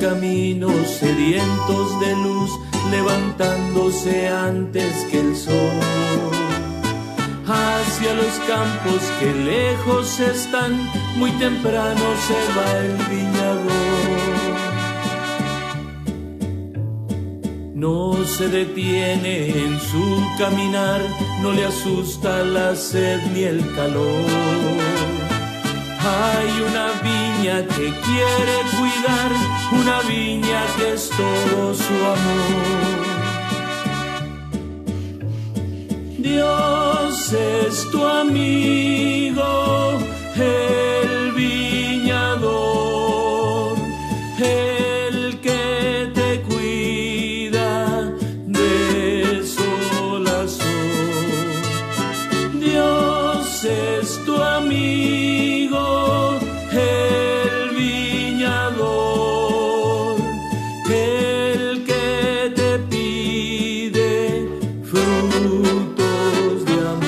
caminos sedientos de luz, levantándose antes que el sol. Hacia los campos que lejos están, muy temprano se va el viñador. No se detiene en su caminar, no le asusta la sed ni el calor. Hay una viña que quiere cuidar, una viña que es todo su amor. Dios es tu amigo, el viñador, el que te cuida de sol a sol. Dios es tu amigo, el viñador, el que te pide frutos de amor.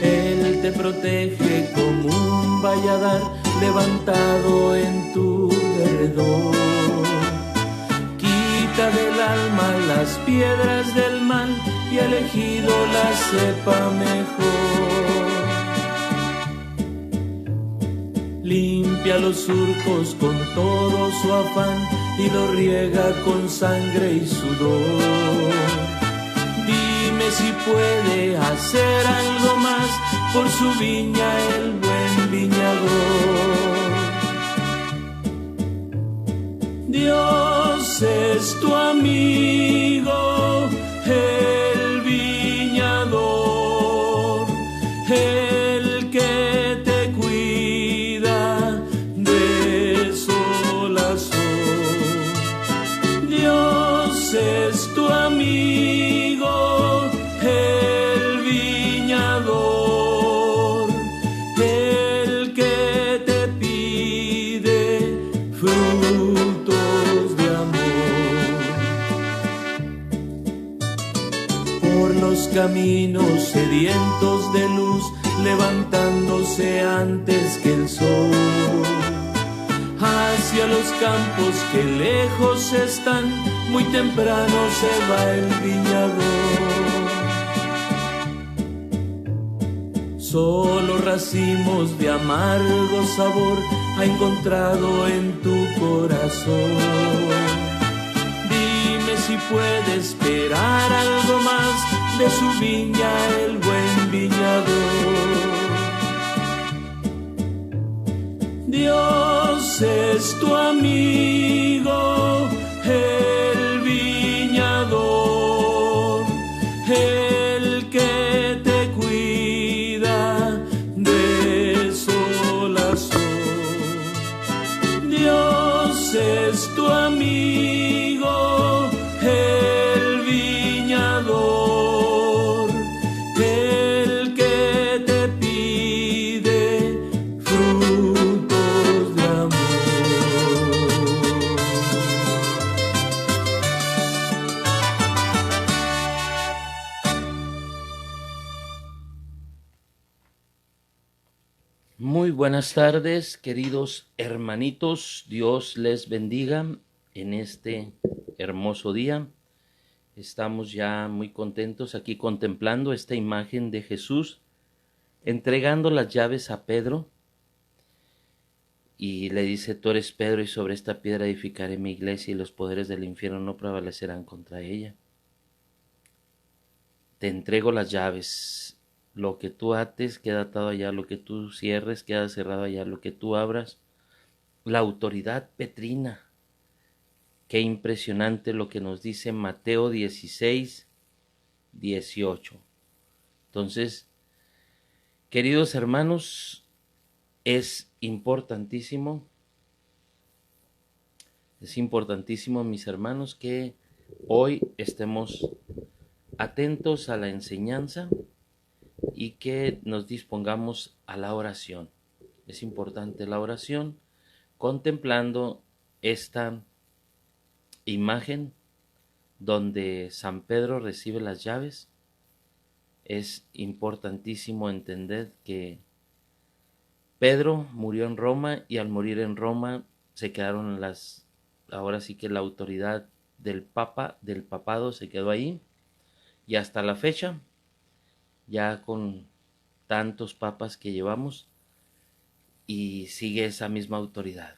Él te protege como un valladar levantado en tu derredor. Quita del alma las piedras del mal y ha elegido la cepa mejor. Limpia los surcos con todo su afán y lo riega con sangre y sudor. Dime si puede hacer algo más por su viña el buen viñador. Dios es tu amigo, el viñador, el que te cuida de sol a sol. Dios es tu amigo, el viñador, el que te pide frutos de amor. Por los caminos sedientos de luz, levantándose antes que el sol. Hacia los campos que lejos están, muy temprano se va el viñador. Solo racimos de amargo sabor ha encontrado en tu corazón. Dime si puede esperar algo más de su viña el buen viñador. Dios es tu amigo, el viñador, el que te cuida de sol a sol. Dios es tu amigo, el viñador, el que te pide frutos de amor. Muy buenas tardes, queridos hermanitos. Dios les bendiga en este hermoso día. Estamos ya muy contentos aquí contemplando esta imagen de Jesús entregando las llaves a Pedro y le dice: tú eres Pedro y sobre esta piedra edificaré mi iglesia y los poderes del infierno no prevalecerán contra ella. Te entrego las llaves. Lo que tú ates queda atado allá, lo que tú cierres queda cerrado allá, lo que tú abras. La autoridad petrina. Qué impresionante lo que nos dice Mateo 16, 18. Entonces, queridos hermanos, es importantísimo, mis hermanos, que hoy estemos atentos a la enseñanza y que nos dispongamos a la oración. Es importante la oración, contemplando esta imagen donde San Pedro recibe las llaves. Es importantísimo entender que Pedro murió en Roma y al morir en Roma se quedaron ahora sí que la autoridad del papado se quedó ahí, y hasta la fecha, ya con tantos papas que llevamos, y sigue esa misma autoridad.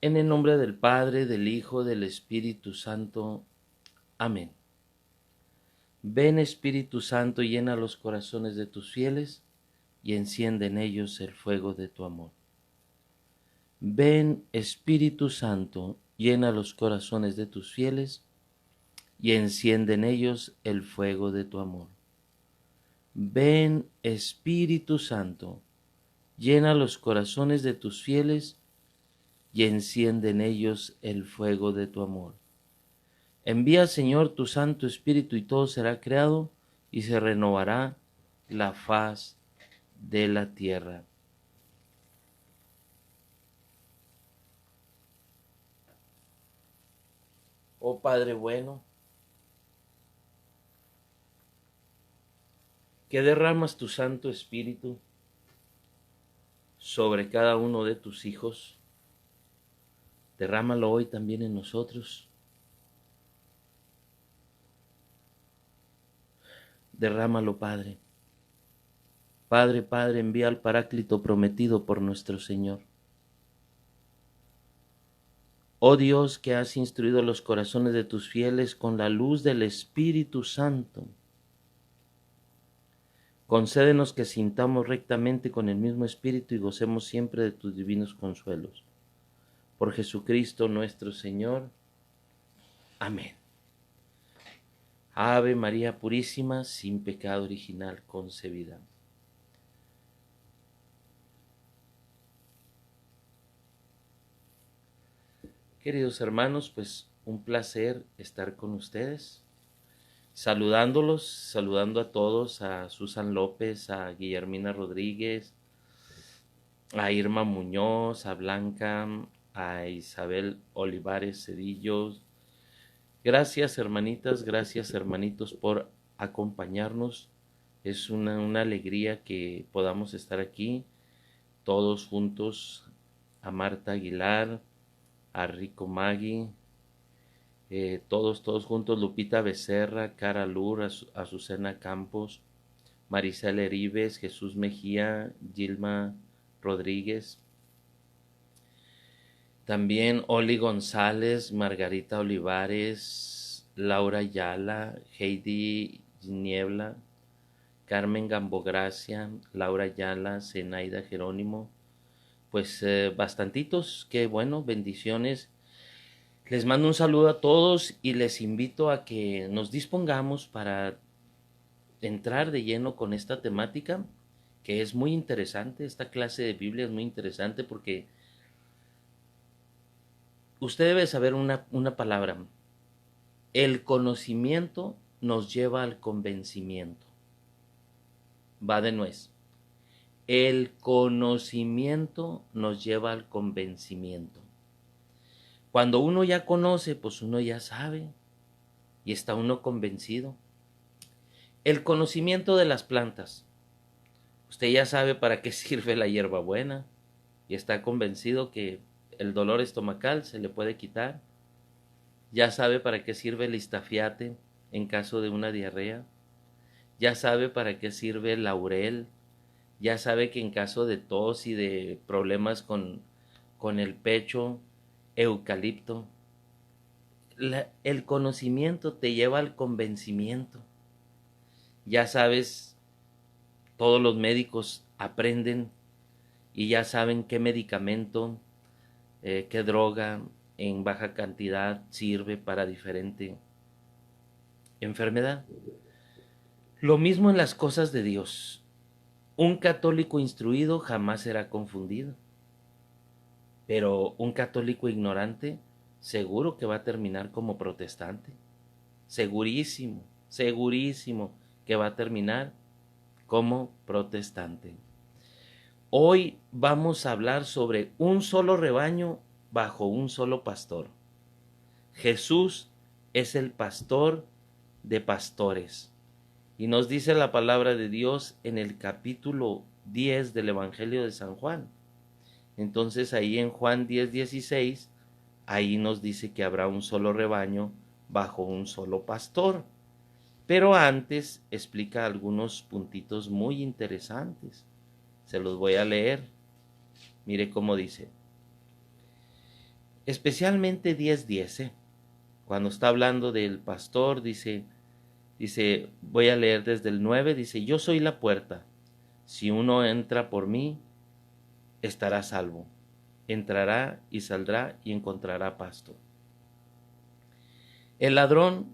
En el nombre del Padre, del Hijo, del Espíritu Santo. Amén. Ven, Espíritu Santo, llena los corazones de tus fieles y enciende en ellos el fuego de tu amor. Ven, Espíritu Santo, llena los corazones de tus fieles y enciende en ellos el fuego de tu amor. Ven, Espíritu Santo, llena los corazones de tus fieles y enciende en ellos el fuego de tu amor. Envía, Señor, tu Santo Espíritu y todo será creado y se renovará la faz de la tierra. Oh Padre bueno, que derramas tu Santo Espíritu sobre cada uno de tus hijos, derrámalo hoy también en nosotros. Derrámalo, Padre. Padre, Padre, envía al Paráclito prometido por nuestro Señor. Oh Dios, que has instruido los corazones de tus fieles con la luz del Espíritu Santo, concédenos que sintamos rectamente con el mismo Espíritu y gocemos siempre de tus divinos consuelos. Por Jesucristo nuestro Señor. Amén. Ave María Purísima, sin pecado original concebida. Queridos hermanos, pues un placer estar con ustedes, saludándolos, saludando a todos, a Susan López, a Guillermina Rodríguez, a Irma Muñoz, a Blanca, a Isabel Olivares Cedillos. Gracias hermanitas, gracias hermanitos por acompañarnos. Es una alegría que podamos estar aquí todos juntos, a Marta Aguilar, a Rico Magui, todos juntos, Lupita Becerra, Cara Lur, Azucena Campos, Maricela Heribes, Jesús Mejía, Gilma Rodríguez, también Oli González, Margarita Olivares, Laura Ayala, Heidi Niebla, Carmen Gambogracia, Laura Ayala, Zenaida Jerónimo, pues bastantitos, qué bueno, bendiciones. Les mando un saludo a todos y les invito a que nos dispongamos para entrar de lleno con esta temática, que es muy interesante. Esta clase de Biblia es muy interesante porque usted debe saber una palabra. El conocimiento nos lleva al convencimiento. Va de nuez. El conocimiento nos lleva al convencimiento. Cuando uno ya conoce, pues uno ya sabe y está uno convencido. El conocimiento de las plantas. Usted ya sabe para qué sirve la hierbabuena y está convencido que el dolor estomacal se le puede quitar. Ya sabe para qué sirve el Listafiate en caso de una diarrea. Ya sabe para qué sirve el laurel. Ya sabe que en caso de tos y de problemas con el pecho, eucalipto. El conocimiento te lleva al convencimiento. Ya sabes, todos los médicos aprenden y ya saben qué medicamento, qué droga en baja cantidad sirve para diferente enfermedad. Lo mismo en las cosas de Dios. Un católico instruido jamás será confundido, pero un católico ignorante seguro que va a terminar como protestante. Segurísimo, segurísimo que va a terminar como protestante. Hoy vamos a hablar sobre un solo rebaño bajo un solo pastor. Jesús es el pastor de pastores. Y nos dice la palabra de Dios en el capítulo 10 del Evangelio de San Juan. Entonces ahí en Juan 10:16, ahí nos dice que habrá un solo rebaño bajo un solo pastor. Pero antes explica algunos puntitos muy interesantes. Se los voy a leer. Mire cómo dice. Especialmente 10:10, cuando está hablando del pastor, dice, voy a leer desde el 9, dice, yo soy la puerta. Si uno entra por mí, estará salvo. Entrará y saldrá y encontrará pasto. El ladrón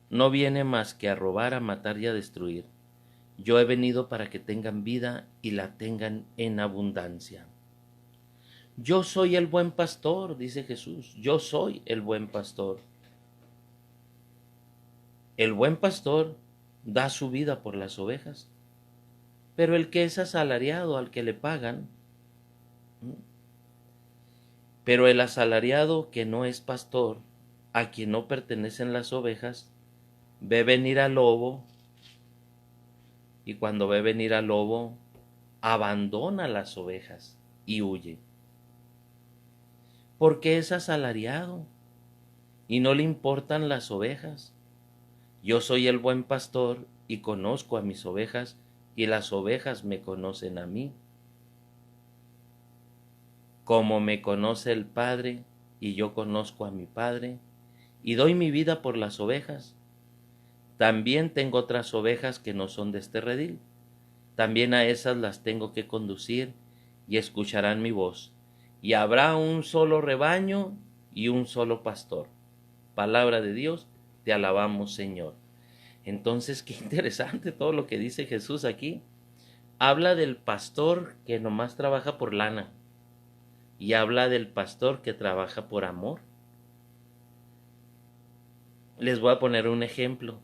no viene más que a robar, a matar y a destruir. Yo he venido para que tengan vida y la tengan en abundancia. Yo soy el buen pastor, dice Jesús. Yo soy el buen pastor. El buen pastor da su vida por las ovejas, pero el que es asalariado, al que le pagan, pero el asalariado que no es pastor, a quien no pertenecen las ovejas, ve venir al lobo, y cuando ve venir al lobo, abandona las ovejas y huye. Porque es asalariado y no le importan las ovejas. Yo soy el buen pastor y conozco a mis ovejas, y las ovejas me conocen a mí. Como me conoce el Padre, y yo conozco a mi Padre, y doy mi vida por las ovejas. También tengo otras ovejas que no son de este redil. También a esas las tengo que conducir, y escucharán mi voz. Y habrá un solo rebaño y un solo pastor. Palabra de Dios, te alabamos, Señor. Entonces, qué interesante todo lo que dice Jesús aquí. Habla del pastor que nomás trabaja por lana, y habla del pastor que trabaja por amor. Les voy a poner un ejemplo.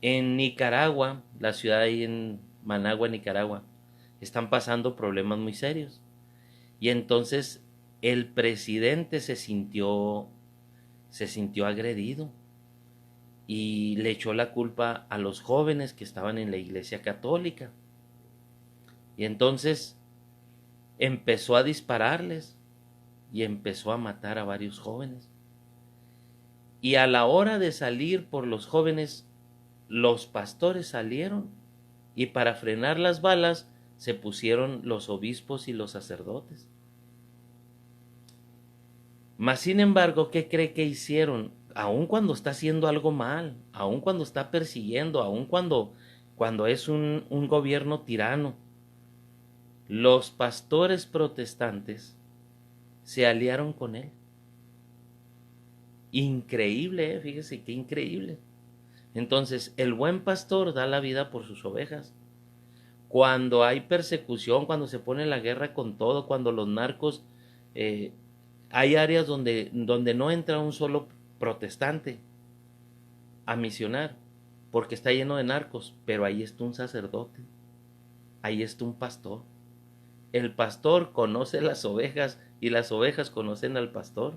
En Nicaragua, la ciudad ahí en Managua, Nicaragua, están pasando problemas muy serios. Y entonces el presidente se sintió agredido y le echó la culpa a los jóvenes que estaban en la iglesia católica. Y entonces empezó a dispararles y empezó a matar a varios jóvenes. Y a la hora de salir por los jóvenes, los pastores salieron, y para frenar las balas se pusieron los obispos y los sacerdotes. Mas sin embargo, ¿qué cree que hicieron? Aun cuando está haciendo algo mal, aun cuando está persiguiendo, aun cuando es un gobierno tirano, los pastores protestantes se aliaron con él. Increíble, fíjese qué increíble. Entonces, el buen pastor da la vida por sus ovejas. Cuando hay persecución, cuando se pone la guerra con todo, cuando los narcos, hay áreas donde no entra un solo protestante a misionar, porque está lleno de narcos, pero ahí está un sacerdote, ahí está un pastor. El pastor conoce las ovejas y las ovejas conocen al pastor.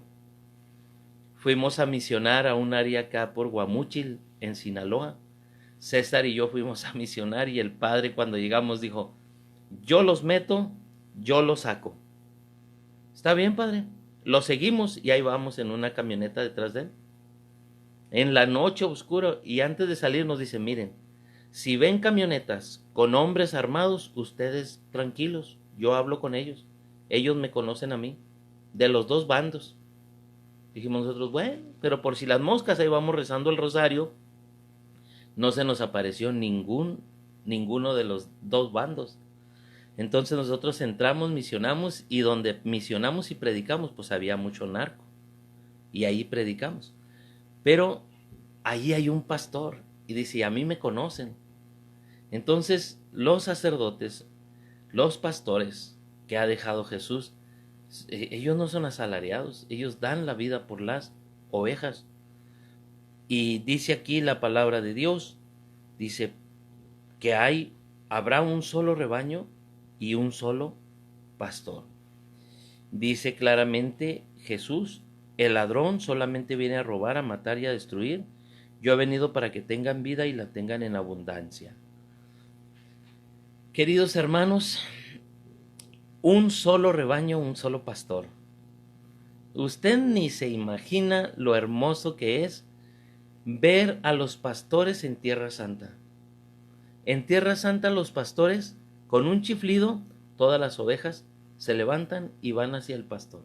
Fuimos a misionar a un área acá por Guamúchil, en Sinaloa. César y yo fuimos a misionar, y el padre, cuando llegamos, dijo: yo los meto, yo los saco. Está bien, padre. Lo seguimos y ahí vamos en una camioneta detrás de él. En la noche oscura, y antes de salir nos dice: miren, si ven camionetas con hombres armados, ustedes tranquilos, yo hablo con ellos. Ellos me conocen a mí, de los dos bandos. Dijimos nosotros: bueno, pero por si las moscas, ahí vamos rezando el rosario. No se nos apareció ninguno de los dos bandos. Entonces nosotros entramos, misionamos, y donde misionamos y predicamos, pues había mucho narco. Y ahí predicamos. Pero ahí hay un pastor, y dice: a mí me conocen. Entonces, los sacerdotes, los pastores que ha dejado Jesús, ellos no son asalariados, ellos dan la vida por las ovejas. Y dice aquí la palabra de Dios, dice que habrá un solo rebaño y un solo pastor. Dice claramente Jesús, el ladrón solamente viene a robar, a matar y a destruir. Yo he venido para que tengan vida y la tengan en abundancia. Queridos hermanos, un solo rebaño, un solo pastor. Usted ni se imagina lo hermoso que es ver a los pastores en Tierra Santa. En Tierra Santa los pastores, con un chiflido, todas las ovejas se levantan y van hacia el pastor.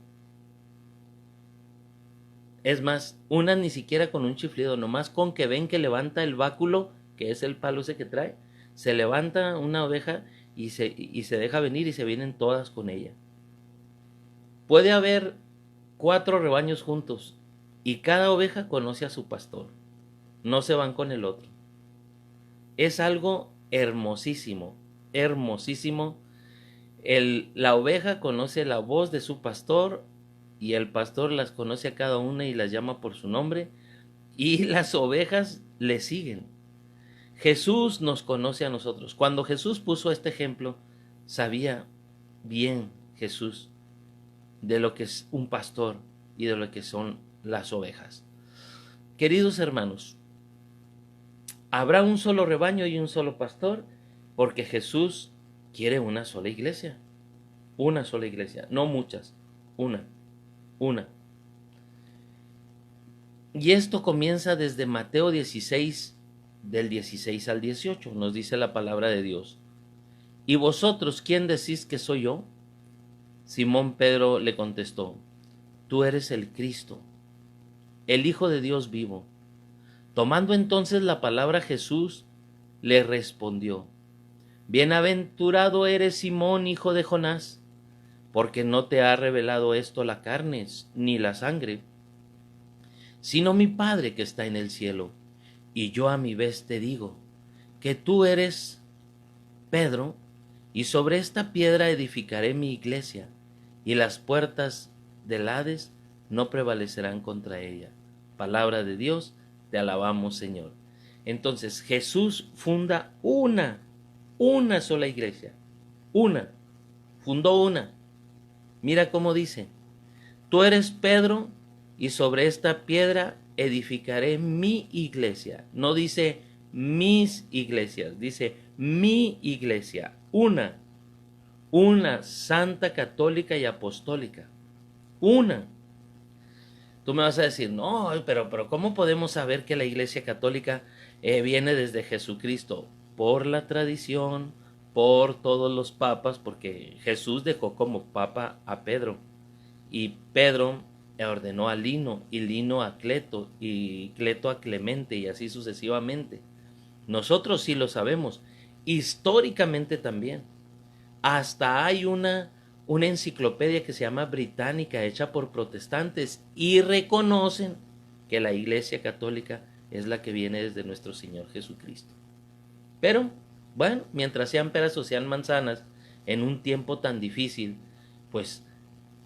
Es más, unas ni siquiera con un chiflido, nomás con que ven que levanta el báculo, que es el palo ese que trae, se levanta una oveja y se deja venir y se vienen todas con ella. Puede haber 4 rebaños juntos y cada oveja conoce a su pastor. No se van con el otro. Es algo hermosísimo, hermosísimo. La oveja conoce la voz de su pastor y el pastor las conoce a cada una y las llama por su nombre y las ovejas le siguen. Jesús nos conoce a nosotros. Cuando Jesús puso este ejemplo, sabía bien Jesús de lo que es un pastor y de lo que son las ovejas. Queridos hermanos, habrá un solo rebaño y un solo pastor porque Jesús quiere una sola iglesia. Una sola iglesia, no muchas, una. Y esto comienza desde Mateo 16, del 16 al 18, nos dice la palabra de Dios. ¿Y vosotros quién decís que soy yo? Simón Pedro le contestó, tú eres el Cristo, el Hijo de Dios vivo. Tomando entonces la palabra Jesús, le respondió, bienaventurado eres Simón, hijo de Jonás, porque no te ha revelado esto la carne ni la sangre, sino mi Padre que está en el cielo. Y yo a mi vez te digo, que tú eres Pedro, y sobre esta piedra edificaré mi iglesia, y las puertas del Hades no prevalecerán contra ella. Palabra de Dios, te alabamos, Señor. Entonces Jesús funda una sola iglesia, fundó una. Mira cómo dice, tú eres Pedro y sobre esta piedra edificaré mi iglesia. No dice mis iglesias, dice mi iglesia, una santa, católica y apostólica, una. Tú me vas a decir, no, pero ¿cómo podemos saber que la iglesia católica viene desde Jesucristo? Por la tradición, por todos los papas, porque Jesús dejó como papa a Pedro, y Pedro ordenó a Lino, y Lino a Cleto, y Cleto a Clemente, y así sucesivamente. Nosotros sí lo sabemos, históricamente también. Hasta hay una enciclopedia que se llama Británica, hecha por protestantes, y reconocen que la Iglesia Católica es la que viene desde nuestro Señor Jesucristo. Pero, bueno, mientras sean peras o sean manzanas, en un tiempo tan difícil, pues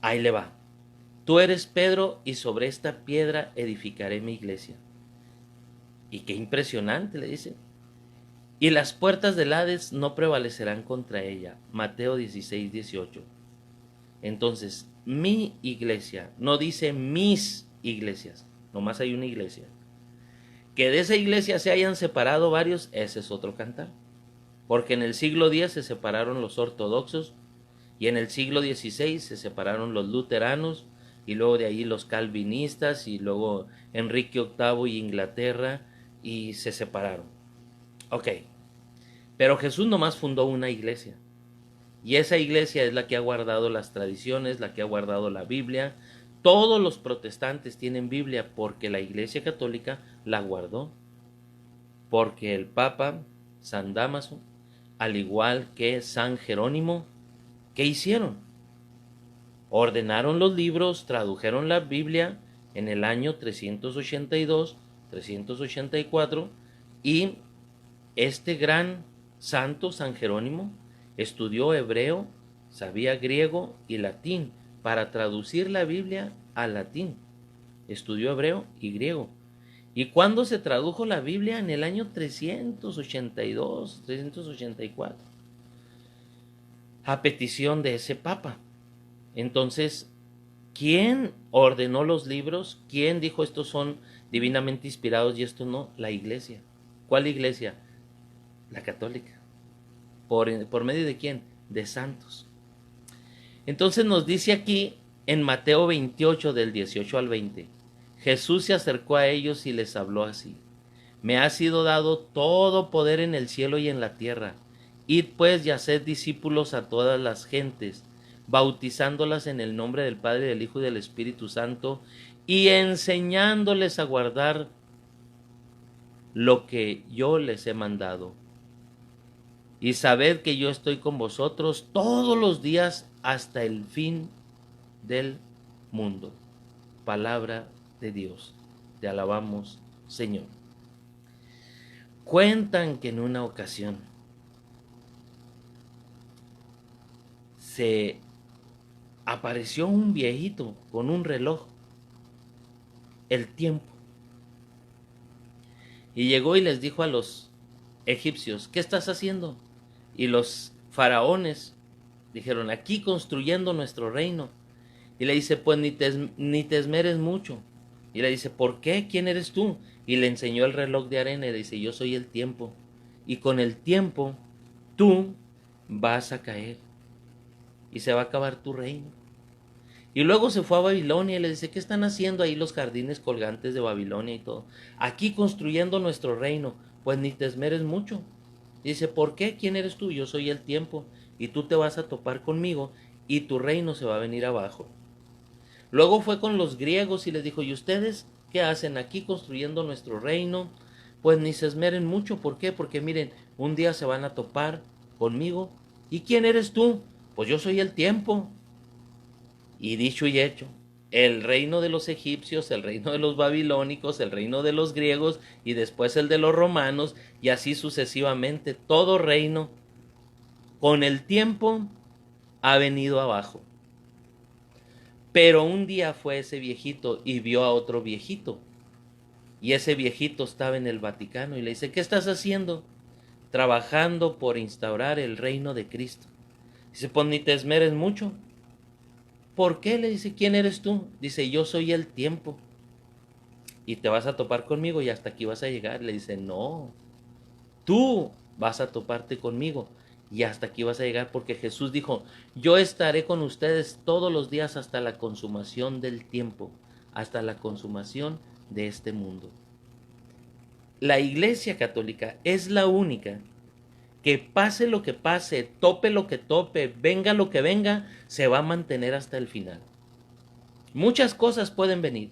ahí le va. Tú eres Pedro y sobre esta piedra edificaré mi iglesia. Y qué impresionante, le dice. Y las puertas del Hades no prevalecerán contra ella. Mateo 16, 18. Entonces, mi iglesia, no dice mis iglesias, nomás hay una iglesia. Que de esa iglesia se hayan separado varios, ese es otro cantar. Porque en el siglo X se separaron los ortodoxos y en el siglo XVI se separaron los luteranos y luego de ahí los calvinistas y luego Enrique VIII y Inglaterra y se separaron. Ok, pero Jesús nomás fundó una iglesia y esa iglesia es la que ha guardado las tradiciones, la que ha guardado la Biblia. Todos los protestantes tienen Biblia porque la Iglesia Católica la guardó, porque el Papa San Dámaso, al igual que San Jerónimo, ¿qué hicieron? Ordenaron los libros, tradujeron la Biblia en el año 382, 384, y este gran santo San Jerónimo estudió hebreo, sabía griego y latín para traducir la Biblia al latín. Estudió hebreo y griego. ¿Y cuándo se tradujo la Biblia? En el año 382, 384, a petición de ese papa. Entonces, ¿quién ordenó los libros? ¿Quién dijo estos son divinamente inspirados y estos no? La iglesia. ¿Cuál iglesia? La católica. ¿Por medio de quién? De santos. Entonces nos dice aquí en Mateo 28 del 18 al 20, Jesús se acercó a ellos y les habló así: me ha sido dado todo poder en el cielo y en la tierra. Id pues y haced discípulos a todas las gentes, bautizándolas en el nombre del Padre, del Hijo y del Espíritu Santo, y enseñándoles a guardar lo que yo les he mandado. Y sabed que yo estoy con vosotros todos los días hasta el fin del mundo. Palabra de Dios. Te alabamos, Señor. Cuentan que en una ocasión se apareció un viejito con un reloj, el tiempo, y llegó y les dijo a los egipcios: ¿qué estás haciendo? Y los faraones dijeron: aquí construyendo nuestro reino. Y le dice: pues ni te esmeres mucho. Y le dice: ¿por qué? ¿Quién eres tú? Y le enseñó el reloj de arena y le dice: yo soy el tiempo, y con el tiempo tú vas a caer y se va a acabar tu reino. Y luego se fue a Babilonia y le dice: ¿qué están haciendo ahí los jardines colgantes de Babilonia y todo? Aquí construyendo nuestro reino. Pues ni te esmeres mucho. Y dice: ¿por qué? ¿Quién eres tú? Yo soy el tiempo, y tú te vas a topar conmigo y tu reino se va a venir abajo. Luego fue con los griegos y les dijo: ¿y ustedes qué hacen aquí construyendo nuestro reino? Pues ni se esmeren mucho. ¿Por qué? Porque miren, un día se van a topar conmigo. ¿Y quién eres tú? Pues yo soy el tiempo. Y dicho y hecho, el reino de los egipcios, el reino de los babilónicos, el reino de los griegos y después el de los romanos, y así sucesivamente, todo reino con el tiempo ha venido abajo. Pero un día fue ese viejito y vio a otro viejito, y ese viejito estaba en el Vaticano y le dice: ¿qué estás haciendo? Trabajando por instaurar el reino de Cristo. Dice: pues ni te esmeres mucho. ¿Por qué? Le dice: ¿quién eres tú? Dice: yo soy el tiempo, y te vas a topar conmigo y hasta aquí vas a llegar. Le dice: no, tú vas a toparte conmigo y hasta aquí vas a llegar, porque Jesús dijo: yo estaré con ustedes todos los días hasta la consumación del tiempo, hasta la consumación de este mundo. La Iglesia Católica es la única que, pase lo que pase, tope lo que tope, venga lo que venga, se va a mantener hasta el final. Muchas cosas pueden venir.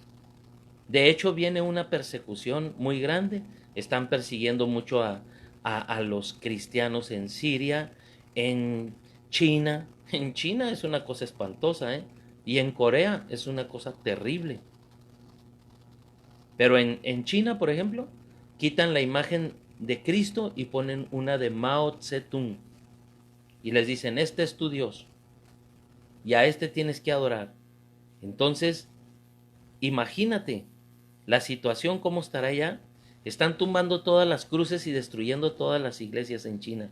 De hecho, viene una persecución muy grande. Están persiguiendo mucho a los cristianos en Siria, en China. En China es una cosa espantosa, ¿eh? Y en Corea es una cosa terrible. Pero en China, por ejemplo, quitan la imagen de Cristo y ponen una de Mao Zedong. Y les dicen: este es tu Dios, y a este tienes que adorar. Entonces, imagínate la situación, cómo estará allá. Están tumbando todas las cruces y destruyendo todas las iglesias en China.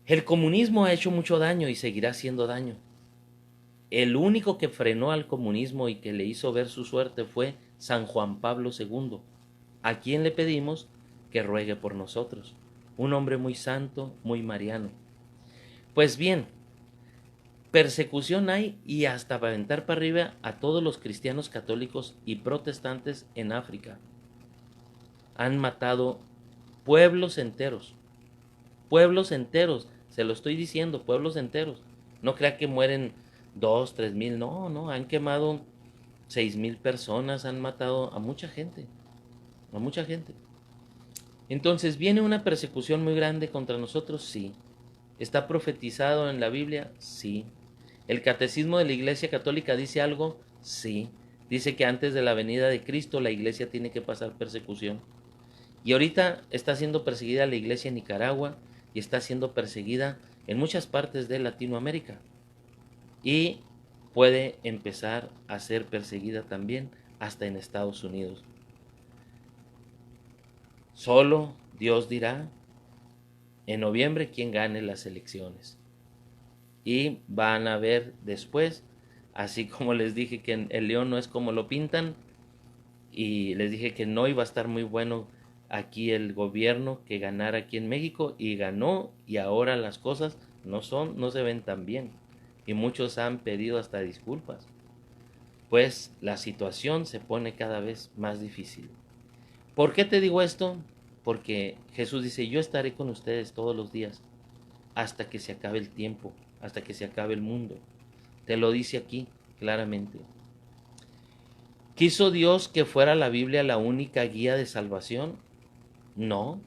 El comunismo ha hecho mucho daño y seguirá haciendo daño. El único que frenó al comunismo y que le hizo ver su suerte fue San Juan Pablo II, a quien le pedimos que ruegue por nosotros. Un hombre muy santo, muy mariano. Pues bien, persecución hay, y hasta para aventar para arriba a todos los cristianos católicos y protestantes en África. Han matado pueblos enteros, se lo estoy diciendo, pueblos enteros. No crea que mueren 2, 3 mil, no, han quemado 6,000 personas, han matado a mucha gente. Entonces, ¿viene una persecución muy grande contra nosotros? Sí. ¿Está profetizado en la Biblia? Sí. ¿El catecismo de la Iglesia Católica dice algo? Sí. Dice que antes de la venida de Cristo la Iglesia tiene que pasar persecución. Y ahorita está siendo perseguida la iglesia en Nicaragua y está siendo perseguida en muchas partes de Latinoamérica. Y puede empezar a ser perseguida también hasta en Estados Unidos. Solo Dios dirá en noviembre quién gane las elecciones. Y van a ver después, así como les dije que el león no es como lo pintan, y les dije que no iba a estar muy bueno aquí el gobierno que ganara aquí en México, y ganó, y ahora las cosas no se ven tan bien, y muchos han pedido hasta disculpas, pues la situación se pone cada vez más difícil. ¿Por qué te digo esto? Porque Jesús dice, yo estaré con ustedes todos los días hasta que se acabe el tiempo, hasta que se acabe el mundo. Te lo dice aquí claramente. ¿Quiso Dios que fuera la Biblia la única guía de salvación? No,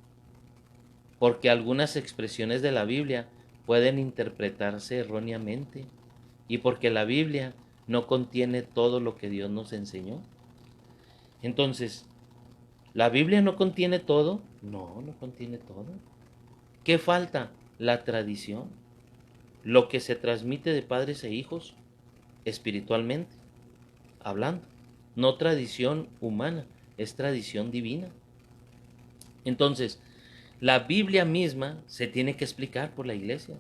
porque algunas expresiones de la Biblia pueden interpretarse erróneamente y porque la Biblia no contiene todo lo que Dios nos enseñó. Entonces, ¿la Biblia no contiene todo? No, no contiene todo. ¿Qué falta? La tradición, lo que se transmite de padres e hijos espiritualmente hablando. No tradición humana, es tradición divina. Entonces, la Biblia misma se tiene que explicar por la iglesia,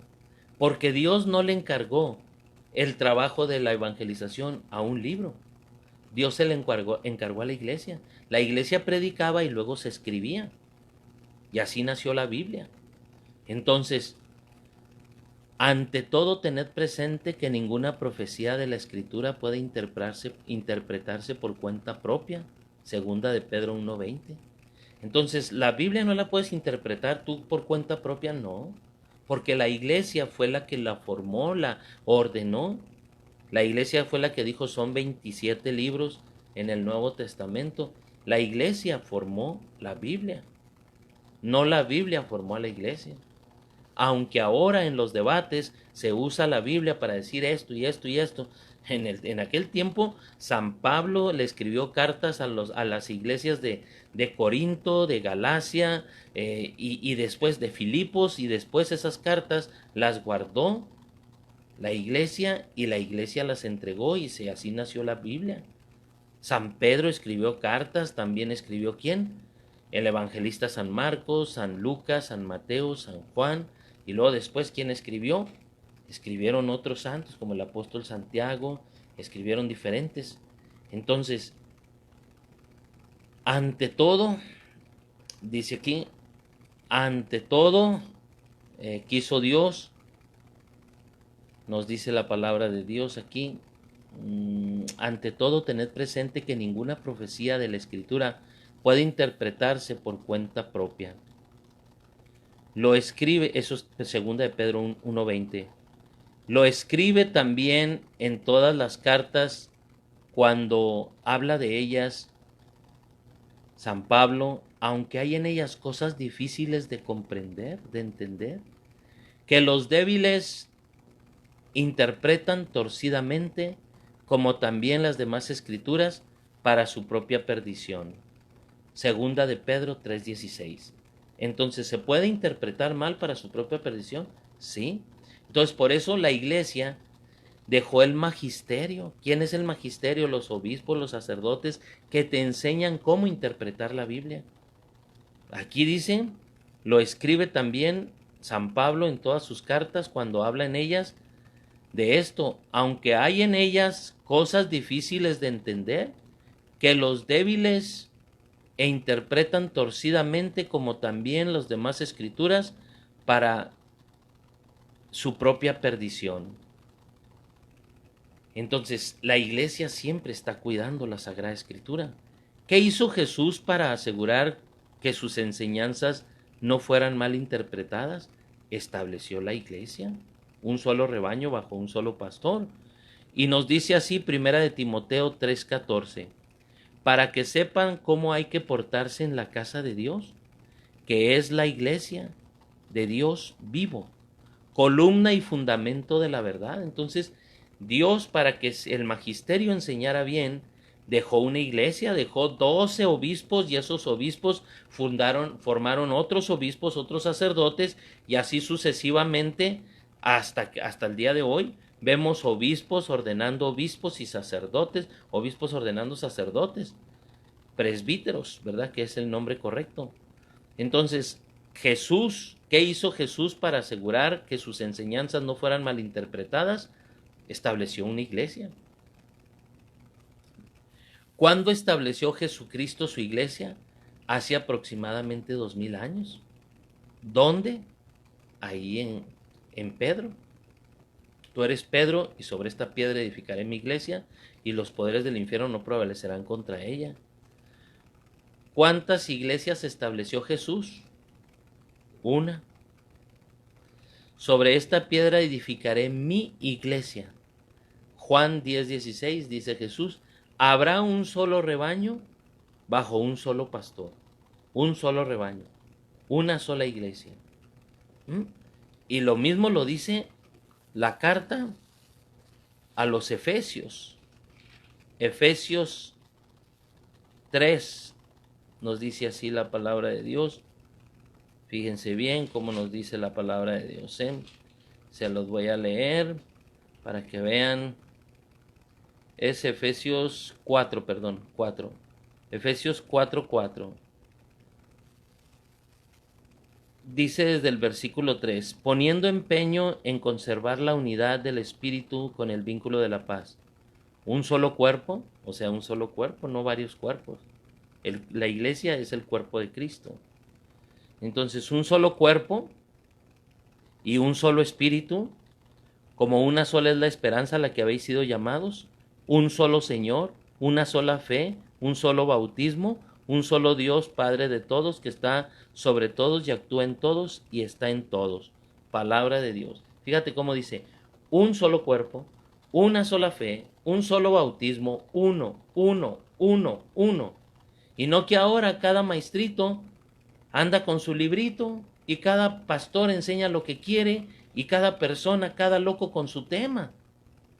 porque Dios no le encargó el trabajo de la evangelización a un libro. Dios se le encargó a la iglesia. La iglesia predicaba y luego se escribía. Y así nació la Biblia. Entonces, ante todo, tened presente que ninguna profecía de la Escritura puede interpretarse por cuenta propia. Segunda de Pedro 1:20. Entonces, ¿la Biblia no la puedes interpretar tú por cuenta propia? No, porque la iglesia fue la que la formó, la ordenó. La iglesia fue la que dijo son 27 libros en el Nuevo Testamento. La iglesia formó la Biblia, no la Biblia formó a la iglesia. Aunque ahora en los debates se usa la Biblia para decir esto y esto y esto, en aquel tiempo San Pablo le escribió cartas a las iglesias de Corinto, de Galacia y después de Filipos, y después esas cartas las guardó la iglesia y la iglesia las entregó y así nació la Biblia. San Pedro escribió cartas, también escribió ¿quién? El evangelista San Marcos, San Lucas, San Mateo, San Juan. Y luego después, ¿quién escribió? Escribieron otros santos como el apóstol Santiago, escribieron diferentes. Entonces, ante todo, dice aquí, ante todo quiso Dios, nos dice la palabra de Dios aquí, ante todo tened presente que ninguna profecía de la Escritura puede interpretarse por cuenta propia. Lo escribe, eso es segunda de Pedro 1:20. Lo escribe también en todas las cartas cuando habla de ellas San Pablo, aunque hay en ellas cosas difíciles de comprender, de entender, que los débiles interpretan torcidamente, como también las demás escrituras, para su propia perdición. Segunda de Pedro 3:16. Entonces, ¿se puede interpretar mal para su propia perdición? Sí. Entonces, por eso la iglesia dejó el magisterio. ¿Quién es el magisterio? Los obispos, los sacerdotes, que te enseñan cómo interpretar la Biblia. Aquí dicen, lo escribe también San Pablo en todas sus cartas cuando habla en ellas de esto, aunque hay en ellas cosas difíciles de entender, que los débiles interpretan torcidamente, como también las demás escrituras, para su propia perdición. Entonces, la iglesia siempre está cuidando la Sagrada Escritura. ¿Qué hizo Jesús para asegurar que sus enseñanzas no fueran mal interpretadas? Estableció la iglesia, un solo rebaño bajo un solo pastor. Y nos dice así, primera de Timoteo 3:14, para que sepan cómo hay que portarse en la casa de Dios, que es la iglesia de Dios vivo, columna y fundamento de la verdad. Entonces, Dios, para que el magisterio enseñara bien, dejó una iglesia, dejó 12 obispos y esos obispos formaron otros obispos, otros sacerdotes y así sucesivamente hasta el día de hoy. Vemos obispos ordenando obispos y sacerdotes, obispos ordenando sacerdotes, presbíteros, ¿verdad? Que es el nombre correcto. Entonces, Jesús, ¿qué hizo Jesús para asegurar que sus enseñanzas no fueran malinterpretadas? Estableció una iglesia. ¿Cuándo estableció Jesucristo su iglesia? Hace aproximadamente 2000 años. ¿Dónde? Ahí en Pedro. Tú eres Pedro y sobre esta piedra edificaré mi iglesia y los poderes del infierno no prevalecerán contra ella. ¿Cuántas iglesias estableció Jesús? Una. Sobre esta piedra edificaré mi iglesia. Juan 10:16 dice Jesús, habrá un solo rebaño bajo un solo pastor. Un solo rebaño. Una sola iglesia. Y lo mismo lo dice la carta a los Efesios. Efesios 3 nos dice así la palabra de Dios. Fíjense bien cómo nos dice la palabra de Dios. Se los voy a leer para que vean. Es Efesios 4. Efesios 4:4. Dice desde el versículo 3, poniendo empeño en conservar la unidad del Espíritu con el vínculo de la paz. Un solo cuerpo, o sea, un solo cuerpo, no varios cuerpos. La iglesia es el cuerpo de Cristo. Entonces, un solo cuerpo y un solo espíritu, como una sola es la esperanza a la que habéis sido llamados, un solo Señor, una sola fe, un solo bautismo, un solo Dios, Padre de todos, que está sobre todos y actúa en todos y está en todos. Palabra de Dios. Fíjate cómo dice, un solo cuerpo, una sola fe, un solo bautismo, uno. Y no que ahora cada maestrito anda con su librito y cada pastor enseña lo que quiere y cada persona, cada loco con su tema.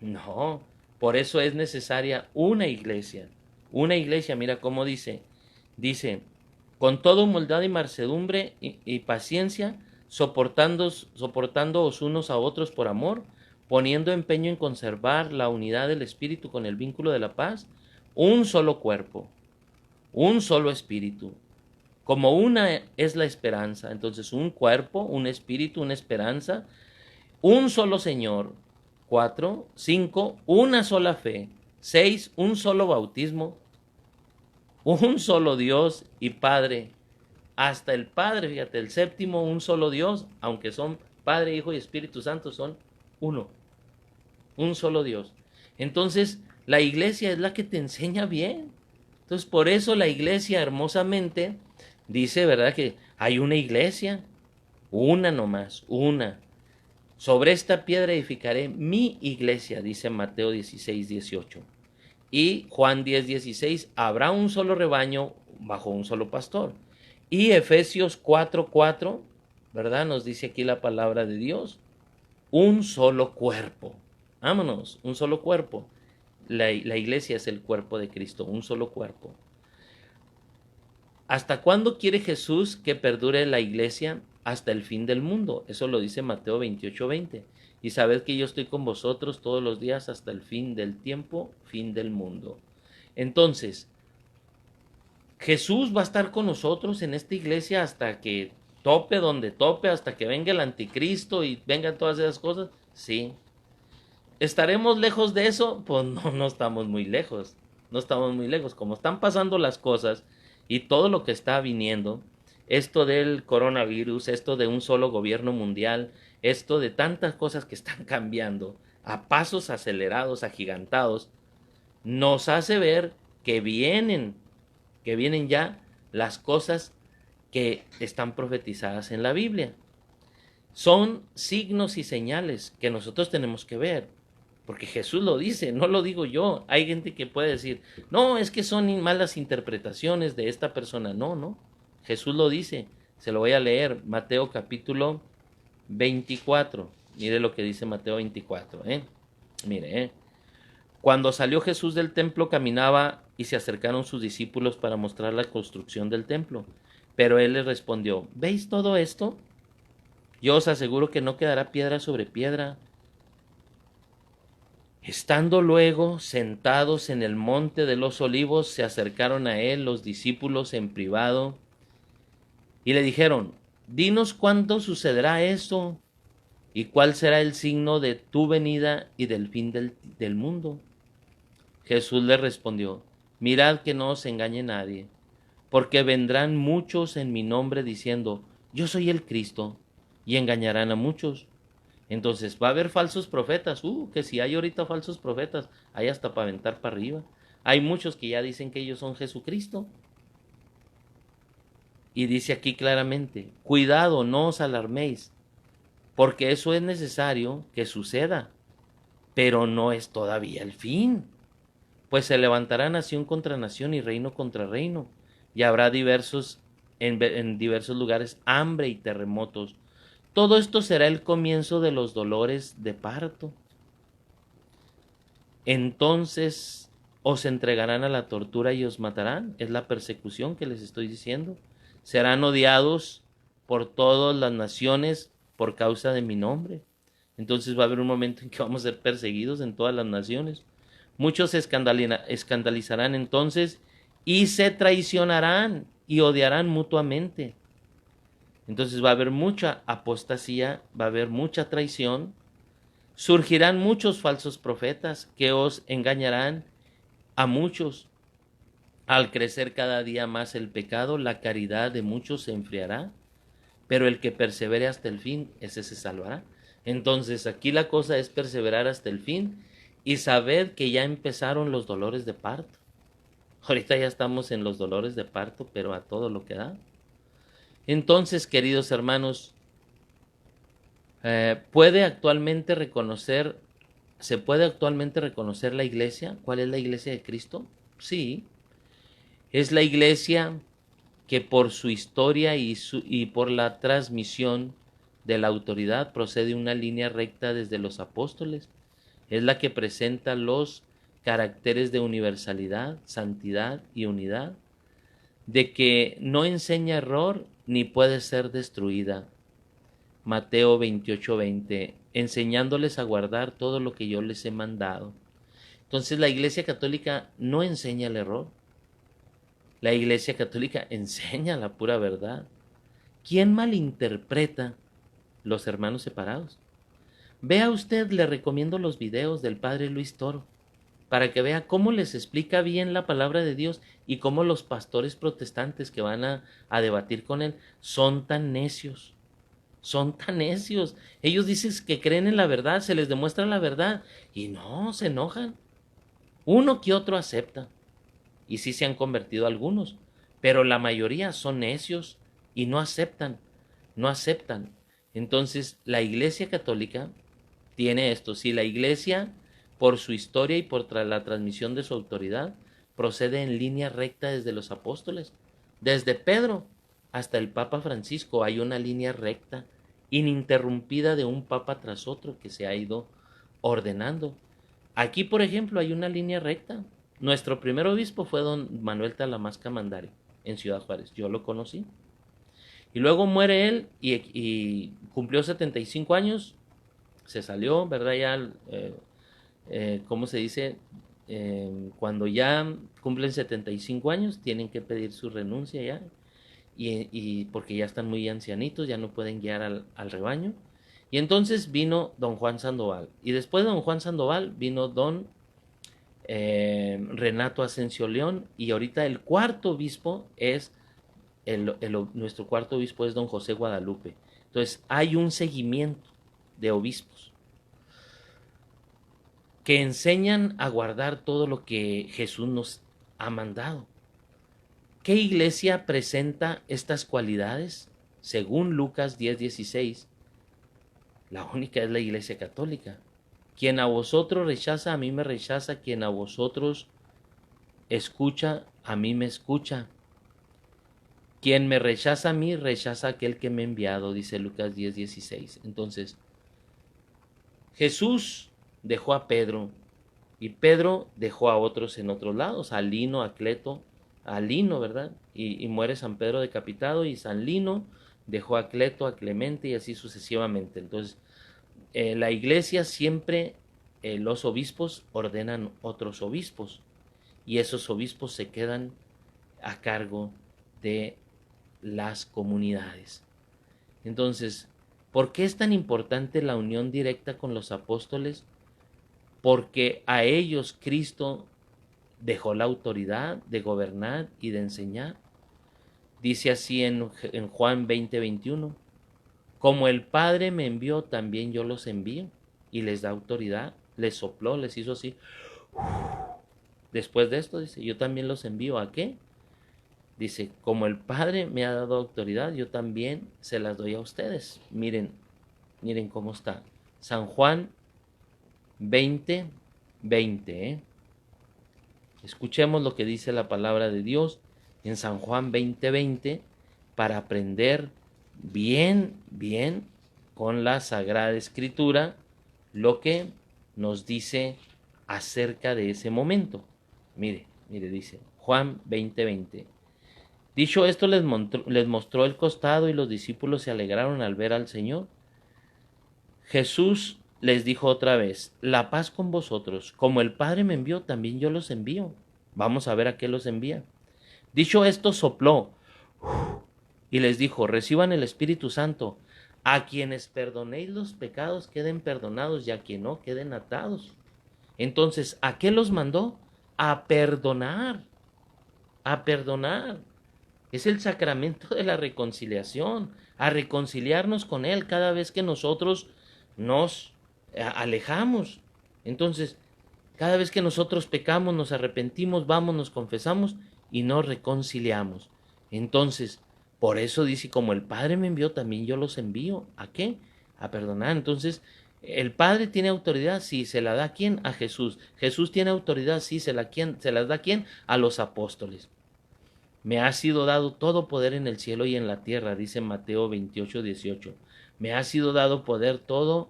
No, por eso es necesaria una iglesia. Una iglesia, mira cómo dice, con toda humildad y mansedumbre y paciencia, soportándoos unos a otros por amor, poniendo empeño en conservar la unidad del Espíritu con el vínculo de la paz, un solo cuerpo, un solo espíritu. Como una es la esperanza, entonces un cuerpo, un espíritu, una esperanza, un solo Señor. 4, 5, una sola fe. 6, un solo bautismo. Un solo Dios y Padre. Hasta el Padre, fíjate, el séptimo, un solo Dios, aunque son Padre, Hijo y Espíritu Santo, son uno. Un solo Dios. Entonces, la iglesia es la que te enseña bien. Entonces, por eso la iglesia hermosamente dice, ¿verdad? Que hay una iglesia, una nomás, una. Sobre esta piedra edificaré mi iglesia, dice Mateo 16:18. Y Juan 10:16, habrá un solo rebaño bajo un solo pastor. Y Efesios 4:4, ¿verdad? Nos dice aquí la palabra de Dios, un solo cuerpo. Vámonos, un solo cuerpo. La iglesia es el cuerpo de Cristo, un solo cuerpo. ¿Hasta cuándo quiere Jesús que perdure la iglesia? Hasta el fin del mundo. Eso lo dice Mateo 28:20. Y sabed que yo estoy con vosotros todos los días hasta el fin del tiempo, fin del mundo. Entonces, Jesús va a estar con nosotros en esta iglesia hasta que tope donde tope, hasta que venga el anticristo y vengan todas esas cosas. Sí. ¿Estaremos lejos de eso? Pues no estamos muy lejos. No estamos muy lejos. Como están pasando las cosas y todo lo que está viniendo, esto del coronavirus, esto de un solo gobierno mundial, esto de tantas cosas que están cambiando a pasos acelerados, agigantados, nos hace ver que vienen ya las cosas que están profetizadas en la Biblia. Son signos y señales que nosotros tenemos que ver, porque Jesús lo dice, no lo digo yo. Hay gente que puede decir, no, es que son malas interpretaciones de esta persona. No. Jesús lo dice, se lo voy a leer, Mateo capítulo 24. Mire lo que dice Mateo 24. Mire, Cuando salió Jesús del templo, caminaba y se acercaron sus discípulos para mostrar la construcción del templo. Pero él les respondió: ¿veis todo esto? Yo os aseguro que no quedará piedra sobre piedra. Estando luego sentados en el monte de los olivos, se acercaron a él los discípulos en privado y le dijeron: dinos cuándo sucederá esto y cuál será el signo de tu venida y del fin del mundo. Jesús le respondió: mirad que no os engañe nadie, porque vendrán muchos en mi nombre diciendo: yo soy el Cristo, y engañarán a muchos. Entonces va a haber falsos profetas, que si hay ahorita falsos profetas, hay hasta para aventar para arriba. Hay muchos que ya dicen que ellos son Jesucristo. Y dice aquí claramente: cuidado, no os alarméis, porque eso es necesario que suceda, pero no es todavía el fin. Pues se levantará nación contra nación y reino contra reino, y habrá en diversos lugares hambre y terremotos. Todo esto será el comienzo de los dolores de parto. Entonces os entregarán a la tortura y os matarán. Es la persecución que les estoy diciendo. Serán odiados por todas las naciones por causa de mi nombre. Entonces va a haber un momento en que vamos a ser perseguidos en todas las naciones. Muchos se escandalizarán entonces y se traicionarán y odiarán mutuamente. Entonces va a haber mucha apostasía, va a haber mucha traición. Surgirán muchos falsos profetas que os engañarán a muchos. Al crecer cada día más el pecado, la caridad de muchos se enfriará, pero el que persevere hasta el fin, ese se salvará. Entonces aquí la cosa es perseverar hasta el fin y saber que ya empezaron los dolores de parto. Ahorita ya estamos en los dolores de parto, pero a todo lo que da. Entonces, queridos hermanos, ¿se puede actualmente reconocer la iglesia? ¿Cuál es la iglesia de Cristo? Sí, es la iglesia que por su historia y por la transmisión de la autoridad procede una línea recta desde los apóstoles. Es la que presenta los caracteres de universalidad, santidad y unidad, de que no enseña error ni puede ser destruida. Mateo 28:20, enseñándoles a guardar todo lo que yo les he mandado. Entonces la Iglesia Católica no enseña el error. La Iglesia Católica enseña la pura verdad. ¿Quién malinterpreta los hermanos separados? Vea usted, le recomiendo los videos del padre Luis Toro, para que vea cómo les explica bien la palabra de Dios y cómo los pastores protestantes que van a debatir con él son tan necios. Son tan necios. Ellos dicen que creen en la verdad, se les demuestra la verdad y no, se enojan. Uno que otro acepta. Y sí se han convertido algunos, pero la mayoría son necios y no aceptan. No aceptan. Entonces, la Iglesia Católica tiene esto. Si la Iglesia, por su historia y por la transmisión de su autoridad, procede en línea recta desde los apóstoles. Desde Pedro hasta el Papa Francisco hay una línea recta, ininterrumpida de un papa tras otro que se ha ido ordenando. Aquí, por ejemplo, hay una línea recta. Nuestro primer obispo fue don Manuel Talamasca Mandari, en Ciudad Juárez. Yo lo conocí. Y luego muere él y cumplió 75 años. Se salió, ¿verdad? Ya, ¿cómo se dice? Cuando ya cumplen 75 años, tienen que pedir su renuncia ya. Y porque ya están muy ancianitos, ya no pueden guiar al rebaño. Y entonces vino don Juan Sandoval. Y después de don Juan Sandoval vino don Renato Asensio León. Y ahorita el cuarto obispo es, nuestro cuarto obispo es don José Guadalupe. Entonces hay un seguimiento de obispos que enseñan a guardar todo lo que Jesús nos ha mandado. ¿Qué iglesia presenta estas cualidades? Según Lucas 10:16, la única es la Iglesia Católica. Quien a vosotros rechaza, a mí me rechaza. Quien a vosotros escucha, a mí me escucha. Quien me rechaza a mí, rechaza a aquel que me ha enviado, dice Lucas 10:16. Entonces, Jesús dejó a Pedro Y Pedro dejó a otros en otros lados, a Lino, a Cleto, a Lino, ¿verdad? Y muere San Pedro decapitado y San Lino dejó a Cleto, a Clemente y así sucesivamente. Entonces, la iglesia siempre, los obispos ordenan otros obispos y esos obispos se quedan a cargo de las comunidades. Entonces, ¿por qué es tan importante la unión directa con los apóstoles? Porque a ellos Cristo dejó la autoridad de gobernar y de enseñar. Dice así en Juan 20:21, como el Padre me envió, también yo los envío. Y les da autoridad, les sopló, les hizo así. Después de esto dice, yo también los envío. ¿A qué? Dice, como el Padre me ha dado autoridad, yo también se las doy a ustedes. Miren, miren cómo está. San Juan 20:20. Escuchemos lo que dice la palabra de Dios en San Juan 20:20 para aprender bien con la Sagrada Escritura lo que nos dice acerca de ese momento. Mire, dice Juan 20:20. Dicho esto, les mostró el costado y los discípulos se alegraron al ver al Señor. Jesús les dijo otra vez, la paz con vosotros, como el Padre me envió, también yo los envío. Vamos a ver a qué los envía. Dicho esto, sopló y les dijo, reciban el Espíritu Santo. A quienes perdonéis los pecados queden perdonados y a quien no queden atados. Entonces, ¿a qué los mandó? A perdonar, a perdonar. Es el sacramento de la reconciliación, a reconciliarnos con Él cada vez que nosotros nos alejamos. Entonces, cada vez que nosotros pecamos, nos arrepentimos, vamos, nos confesamos y nos reconciliamos. Entonces, por eso dice, como el Padre me envió, también yo los envío. ¿A qué? A perdonar. Entonces, el Padre tiene autoridad, sí, ¿se la da a quién? A Jesús. Jesús tiene autoridad, sí, ¿se las da a quién? A los apóstoles. Me ha sido dado todo poder en el cielo y en la tierra, dice Mateo 28:18. Me ha sido dado todo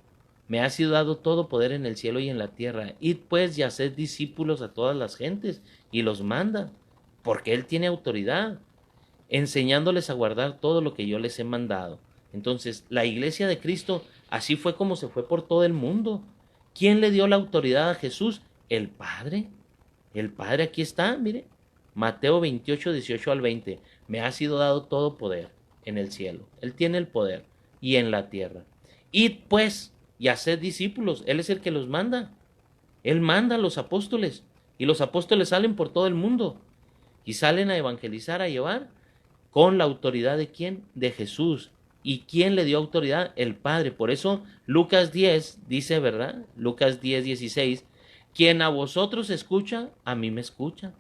poder en el cielo y en la tierra. Id pues y haced discípulos a todas las gentes y los manda, porque Él tiene autoridad, enseñándoles a guardar todo lo que yo les he mandado. Entonces, la iglesia de Cristo así fue como se fue por todo el mundo. ¿Quién le dio la autoridad a Jesús? El Padre. El Padre aquí está, mire. Mateo 28:18-20. Me ha sido dado todo poder en el cielo. Él tiene el poder y en la tierra. Id pues y haced discípulos. Él es el que los manda. Él manda a los apóstoles. Y los apóstoles salen por todo el mundo. Y salen a evangelizar, a llevar. ¿Con la autoridad de quién? De Jesús. ¿Y quién le dio autoridad? El Padre. Por eso Lucas 10 dice, ¿verdad? Lucas 10:16. Quien a vosotros escucha, a mí me escucha.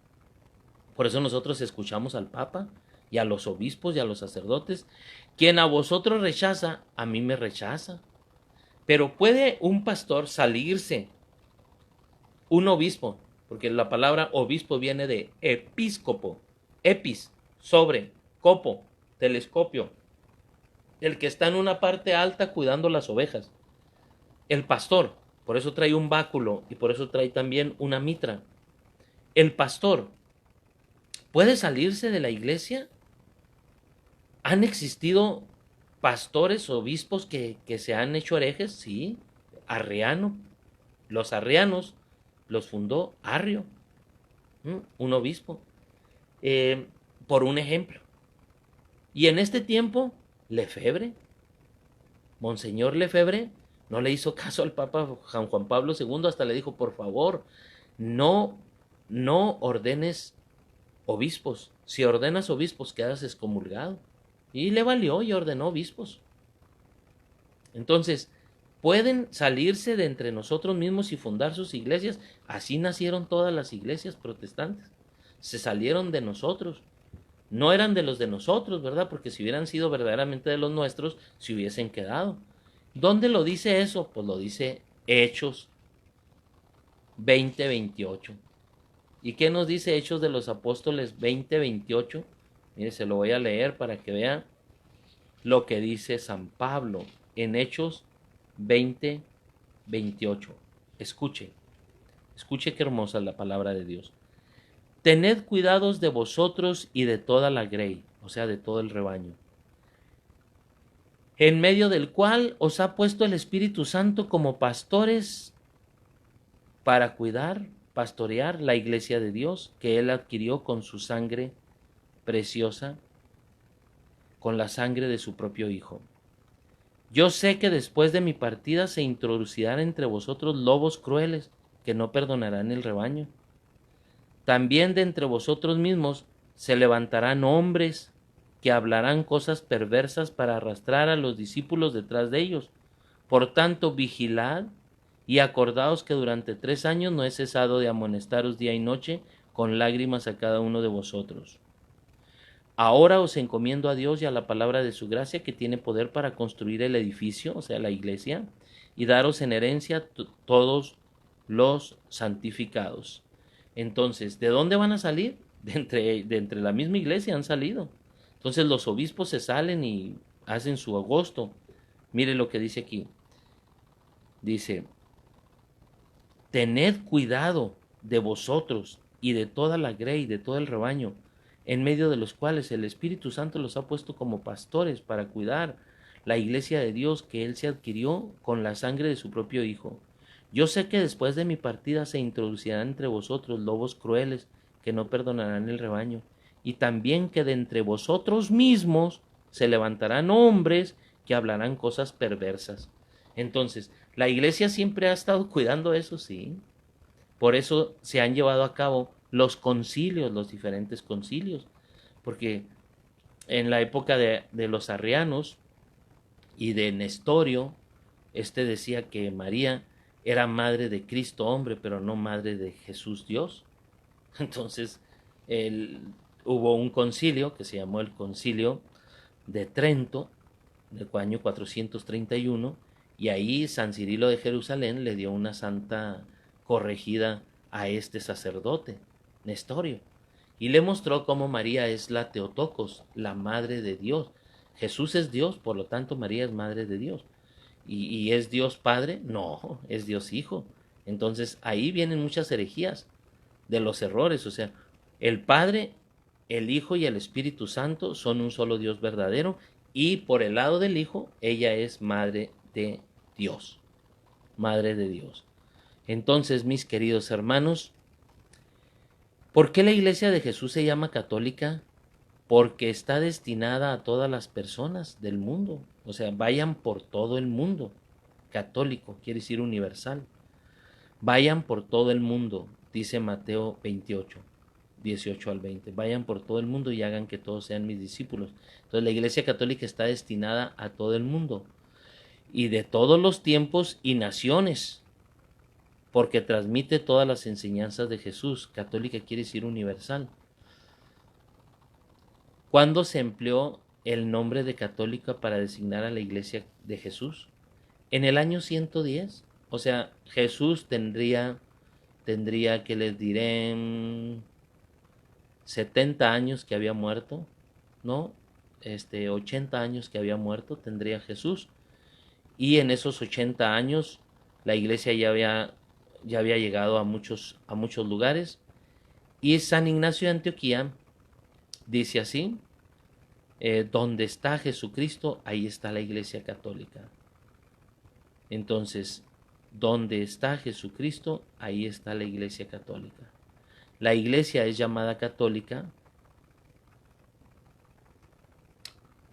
Por eso nosotros escuchamos al Papa y a los obispos y a los sacerdotes. Quien a vosotros rechaza, a mí me rechaza. Pero puede un pastor salirse, un obispo, porque la palabra obispo viene de episcopo, epis, sobre, copo, telescopio, el que está en una parte alta cuidando las ovejas. El pastor, por eso trae un báculo y por eso trae también una mitra. El pastor puede salirse de la iglesia. ¿Han existido pastores, obispos que se han hecho herejes? Sí. Arriano. Los arrianos los fundó Arrio, un obispo. Por un ejemplo. Y en este tiempo, Lefebvre, Monseñor Lefebvre, no le hizo caso al Papa San Juan Pablo II, hasta le dijo, por favor, no ordenes obispos. Si ordenas obispos, quedas excomulgado. Y le valió y ordenó obispos. Entonces, pueden salirse de entre nosotros mismos y fundar sus iglesias. Así nacieron todas las iglesias protestantes. Se salieron de nosotros. No eran de los de nosotros, ¿verdad? Porque si hubieran sido verdaderamente de los nuestros, se hubiesen quedado. ¿Dónde lo dice eso? Pues lo dice Hechos 20:28. ¿Y qué nos dice Hechos de los Apóstoles 20:28? Mire, se lo voy a leer para que vean lo que dice San Pablo en Hechos 20:28. Escuche. Escuche qué hermosa es la palabra de Dios. Tened cuidados de vosotros y de toda la grey, o sea, de todo el rebaño, en medio del cual os ha puesto el Espíritu Santo como pastores para cuidar, pastorear la iglesia de Dios que Él adquirió con su sangre preciosa, con la sangre de su propio Hijo. Yo sé que después de mi partida se introducirán entre vosotros lobos crueles que no perdonarán el rebaño. También de entre vosotros mismos se levantarán hombres que hablarán cosas perversas para arrastrar a los discípulos detrás de ellos. Por tanto, vigilad y acordaos que durante 3 años no he cesado de amonestaros día y noche con lágrimas a cada uno de vosotros. Ahora os encomiendo a Dios y a la palabra de su gracia que tiene poder para construir el edificio, o sea, la iglesia, y daros en herencia todos los santificados. Entonces, ¿de dónde van a salir? De entre la misma iglesia han salido. Entonces los obispos se salen y hacen su agosto. Mire lo que dice aquí. Dice, tened cuidado de vosotros y de toda la grey, de todo el rebaño, en medio de los cuales el Espíritu Santo los ha puesto como pastores para cuidar la iglesia de Dios que Él se adquirió con la sangre de su propio Hijo. Yo sé que después de mi partida se introducirán entre vosotros lobos crueles que no perdonarán el rebaño, y también que de entre vosotros mismos se levantarán hombres que hablarán cosas perversas. Entonces, la iglesia siempre ha estado cuidando eso, sí. Por eso se han llevado a cabo los concilios, los diferentes concilios, porque en la época de los arrianos y de Nestorio, decía que María era madre de Cristo hombre, pero no madre de Jesús Dios. Entonces, hubo un concilio que se llamó el Concilio de Trento, del año 431, y ahí San Cirilo de Jerusalén le dio una santa corregida a este sacerdote, Nestorio, y le mostró cómo María es la Theotokos, la madre de Dios. Jesús es Dios, por lo tanto María es madre de Dios. ¿Y es Dios Padre? No, es Dios Hijo. Entonces ahí vienen muchas herejías de los errores, o sea, el Padre, el Hijo y el Espíritu Santo son un solo Dios verdadero, y por el lado del Hijo, ella es madre de Dios, madre de Dios. Entonces, mis queridos hermanos, ¿por qué la Iglesia de Jesús se llama católica? Porque está destinada a todas las personas del mundo, o sea, vayan por todo el mundo. Católico quiere decir universal. Vayan por todo el mundo, dice Mateo 28, 18 al 20. Vayan por todo el mundo y hagan que todos sean mis discípulos. Entonces la Iglesia Católica está destinada a todo el mundo y de todos los tiempos y naciones, porque transmite todas las enseñanzas de Jesús. Católica quiere decir universal. ¿Cuándo se empleó el nombre de católica para designar a la Iglesia de Jesús? En el año 110. O sea, Jesús tendría que les diré 70 años que había muerto, ¿no? 80 años que había muerto tendría Jesús. Y en esos 80 años la iglesia ya había llegado a muchos lugares. Y San Ignacio de Antioquía dice así, donde está Jesucristo, ahí está la Iglesia Católica. Entonces, donde está Jesucristo, ahí está la Iglesia Católica. La Iglesia es llamada católica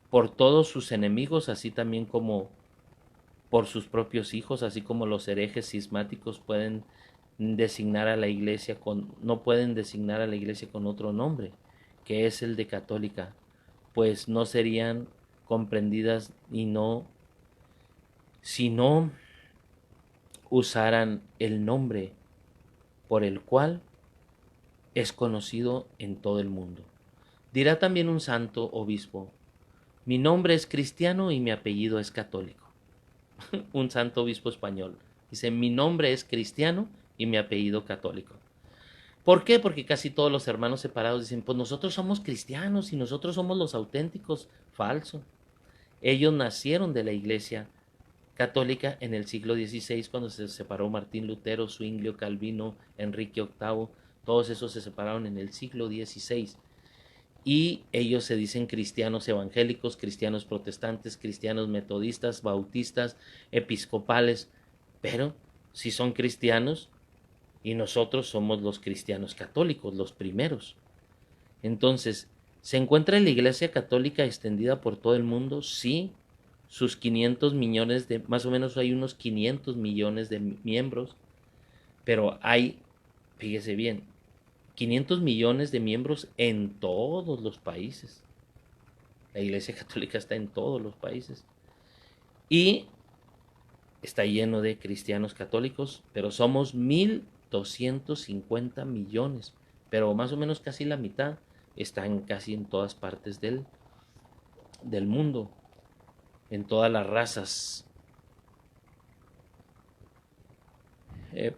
por todos sus enemigos, así también como por sus propios hijos, así como los herejes cismáticos pueden designar a la Iglesia no pueden designar a la Iglesia con otro nombre, que es el de católica, pues no serían comprendidas si no usaran el nombre por el cual es conocido en todo el mundo. Dirá también un santo obispo, mi nombre es cristiano y mi apellido es católico. Un santo obispo español dice, mi nombre es cristiano y mi apellido católico. ¿Por qué? Porque casi todos los hermanos separados dicen, pues nosotros somos cristianos y nosotros somos los auténticos. Falso. Ellos nacieron de la Iglesia católica en el siglo XVI, cuando se separó Martín Lutero, Zwinglio, Calvino, Enrique VIII, todos esos se separaron en el siglo XVI. Y ellos se dicen cristianos evangélicos, cristianos protestantes, cristianos metodistas, bautistas, episcopales, pero si son cristianos y nosotros somos los cristianos católicos, los primeros. Entonces, ¿se encuentra la Iglesia Católica extendida por todo el mundo? Sí, sus 500 millones de, más o menos hay unos 500 millones de miembros, pero hay, fíjese bien, 500 millones de miembros en todos los países. La Iglesia Católica está en todos los países. Y está lleno de cristianos católicos, pero somos 1.250 millones. Pero más o menos casi la mitad están casi en todas partes del mundo, en todas las razas.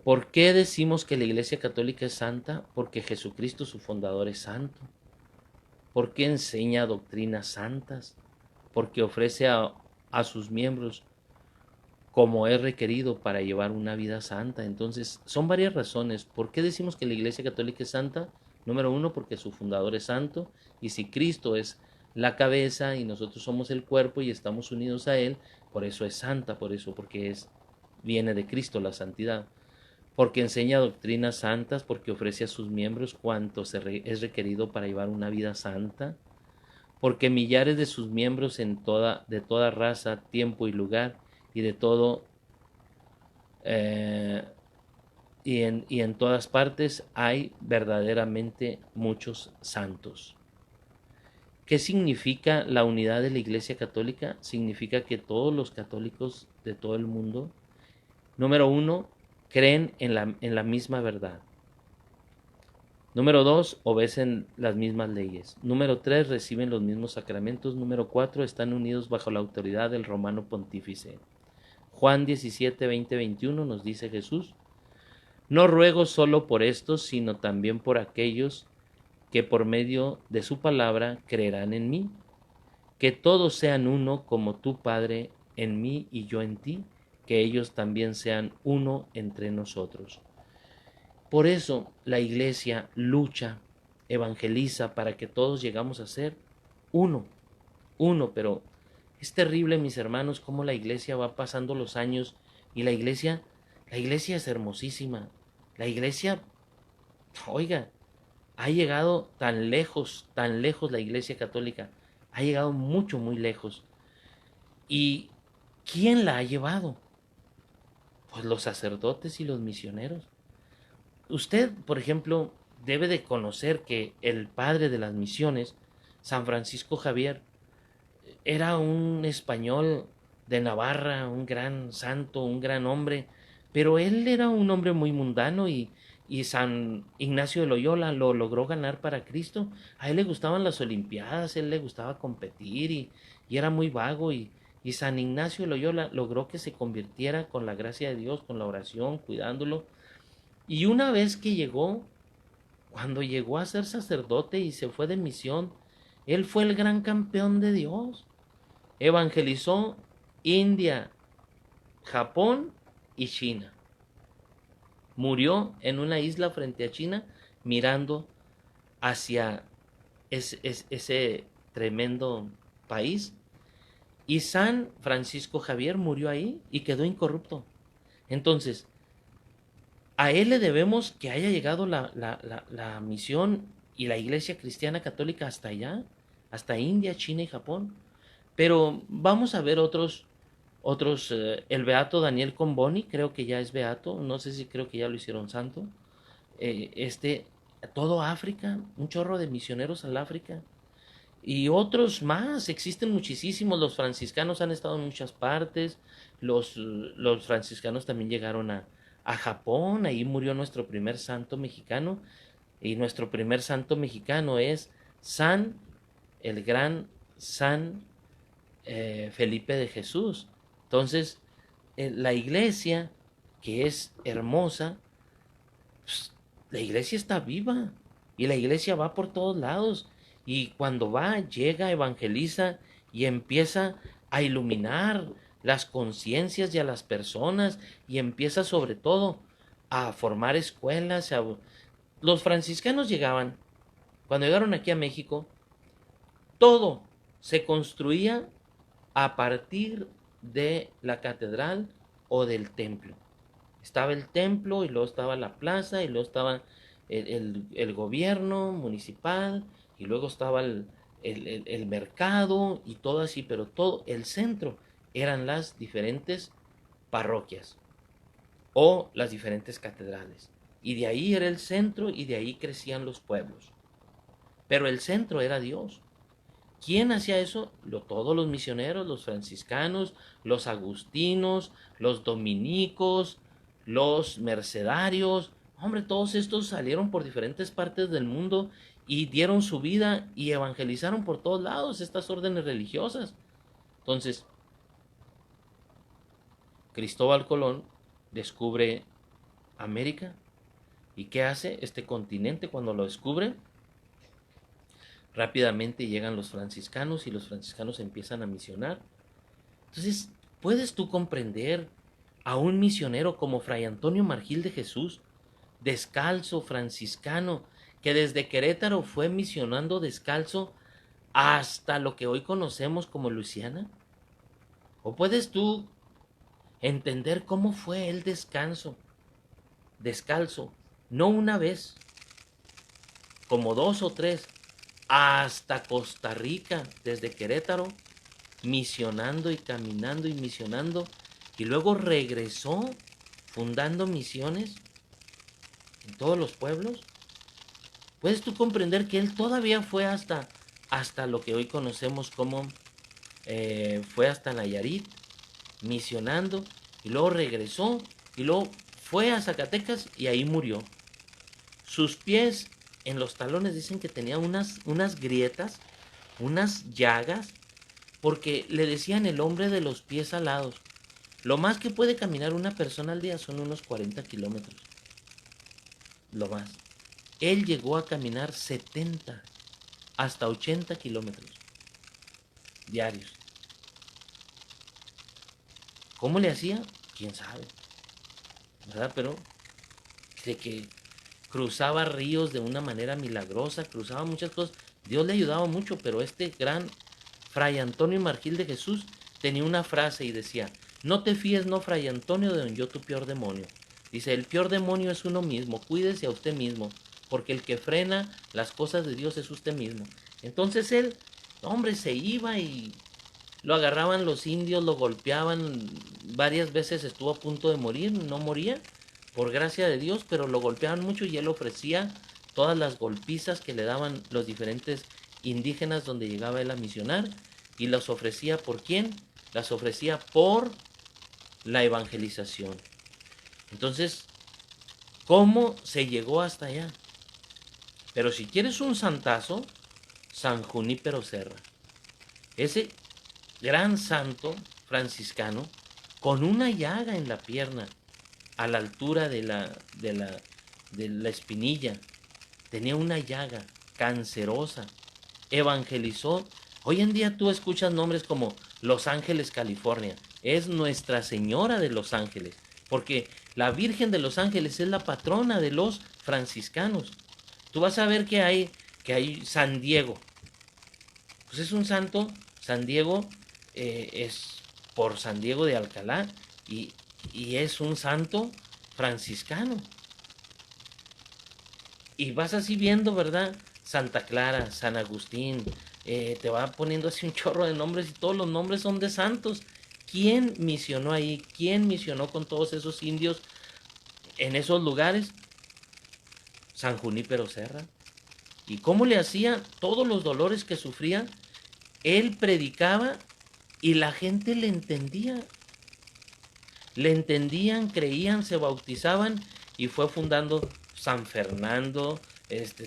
¿Por qué decimos que la Iglesia Católica es santa? Porque Jesucristo, su fundador, es santo. ¿Por qué enseña doctrinas santas? Porque ofrece a sus miembros como es requerido para llevar una vida santa. Entonces, son varias razones. ¿Por qué decimos que la Iglesia Católica es santa? Número uno, porque su fundador es santo, y si Cristo es la cabeza y nosotros somos el cuerpo y estamos unidos a Él, por eso es santa, porque viene de Cristo la santidad. Porque enseña doctrinas santas, porque ofrece a sus miembros cuanto es requerido para llevar una vida santa, porque millares de sus miembros de toda raza, tiempo y lugar, y de todo, y en todas partes hay verdaderamente muchos santos. ¿Qué significa la unidad de la Iglesia Católica? Significa que todos los católicos de todo el mundo, número uno, creen en la misma verdad. Número 2, obedecen las mismas leyes. Número 3, reciben los mismos sacramentos. Número 4, están unidos bajo la autoridad del romano pontífice. Juan 17, 20, 21 nos dice Jesús: no ruego solo por estos, sino también por aquellos que por medio de su palabra creerán en mí, que todos sean uno como tú, Padre, en mí y yo en ti, que ellos también sean uno entre nosotros. Por eso la Iglesia lucha, evangeliza para que todos llegamos a ser uno, pero es terrible, mis hermanos, cómo la Iglesia va pasando los años y la Iglesia es hermosísima. La Iglesia, oiga, ha llegado tan lejos la Iglesia Católica, ha llegado mucho, muy lejos. ¿Y quién la ha llevado? Pues los sacerdotes y los misioneros. Usted, por ejemplo, debe de conocer que el padre de las misiones, San Francisco Javier, era un español de Navarra, un gran santo, un gran hombre, pero él era un hombre muy mundano y San Ignacio de Loyola lo logró ganar para Cristo. A él le gustaban las olimpiadas, a él le gustaba competir y era muy vago y San Ignacio de Loyola logró que se convirtiera con la gracia de Dios, con la oración, cuidándolo. Y una vez que cuando llegó a ser sacerdote y se fue de misión, él fue el gran campeón de Dios. Evangelizó India, Japón y China. Murió en una isla frente a China mirando hacia ese tremendo país. Y San Francisco Javier murió ahí y quedó incorrupto. Entonces, a él le debemos que haya llegado la misión y la Iglesia Cristiana Católica hasta allá, hasta India, China y Japón. Pero vamos a ver otros, el beato Daniel Comboni, creo que ya es beato, no sé si creo que ya lo hicieron santo. Todo África, un chorro de misioneros al África. Y otros más, existen muchísimos. Los franciscanos han estado en muchas partes. Los franciscanos también llegaron a Japón, ahí murió nuestro primer santo mexicano. Y nuestro primer santo mexicano es el gran San Felipe de Jesús. Entonces, la iglesia, que es hermosa, pues, la iglesia está viva y la iglesia va por todos lados. Y cuando llega, evangeliza y empieza a iluminar las conciencias y a las personas, y empieza sobre todo a formar escuelas. Los franciscanos llegaban, cuando llegaron aquí a México, todo se construía a partir de la catedral o del templo. Estaba el templo y luego estaba la plaza y luego estaba el gobierno municipal y luego estaba el mercado y todo así, pero todo el centro eran las diferentes parroquias o las diferentes catedrales. Y de ahí era el centro y de ahí crecían los pueblos. Pero el centro era Dios. ¿Quién hacía eso? Todos los misioneros, los franciscanos, los agustinos, los dominicos, los mercedarios. Hombre, todos estos salieron por diferentes partes del mundo y dieron su vida y evangelizaron por todos lados estas órdenes religiosas. Entonces, Cristóbal Colón descubre América. ¿Y qué hace este continente cuando lo descubre? Rápidamente llegan los franciscanos y los franciscanos empiezan a misionar. Entonces, ¿puedes tú comprender a un misionero como Fray Antonio Margil de Jesús, descalzo, franciscano, que desde Querétaro fue misionando descalzo hasta lo que hoy conocemos como Luisiana? ¿O puedes tú entender cómo fue el descalzo, no una vez, como 2 o 3, hasta Costa Rica, desde Querétaro, misionando y caminando y misionando, y luego regresó fundando misiones en todos los pueblos? ¿Puedes tú comprender que él todavía fue hasta lo que hoy conocemos como fue hasta Nayarit, misionando, y luego regresó, y luego fue a Zacatecas y ahí murió? Sus pies en los talones dicen que tenía unas grietas, unas llagas, porque le decían el hombre de los pies alados. Lo más que puede caminar una persona al día son unos 40 kilómetros. Lo más. Él llegó a caminar 70 hasta 80 kilómetros diarios. ¿Cómo le hacía? ¿Quién sabe? ¿Verdad? Pero de que cruzaba ríos de una manera milagrosa, cruzaba muchas cosas. Dios le ayudaba mucho, pero este gran Fray Antonio Margil de Jesús tenía una frase y decía: no te fíes, no, Fray Antonio, de don yo tu peor demonio. Dice, el peor demonio es uno mismo, cuídese a usted mismo, porque el que frena las cosas de Dios es usted mismo. Entonces él, hombre, se iba y lo agarraban los indios, lo golpeaban, varias veces estuvo a punto de morir, no moría, por gracia de Dios, pero lo golpeaban mucho y él ofrecía todas las golpizas que le daban los diferentes indígenas donde llegaba él a misionar, y las ofrecía ¿por quién? Las ofrecía por la evangelización. Entonces, ¿cómo se llegó hasta allá? Pero si quieres un santazo, San Junípero Serra, ese gran santo franciscano con una llaga en la pierna a la altura de la espinilla, tenía una llaga cancerosa, evangelizó. Hoy en día tú escuchas nombres como Los Ángeles, California. Es Nuestra Señora de los Ángeles, porque la Virgen de los Ángeles es la patrona de los franciscanos. Tú vas a ver que hay San Diego. Pues es un santo. San Diego es por San Diego de Alcalá y es un santo franciscano. Y vas así viendo, ¿verdad? Santa Clara, San Agustín, te va poniendo así un chorro de nombres y todos los nombres son de santos. ¿Quién misionó ahí? ¿Quién misionó con todos esos indios en esos lugares? San Junípero Serra. ¿Y cómo le hacía? Todos los dolores que sufría, él predicaba y la gente le entendía. Le entendían, creían, se bautizaban y fue fundando San Fernando,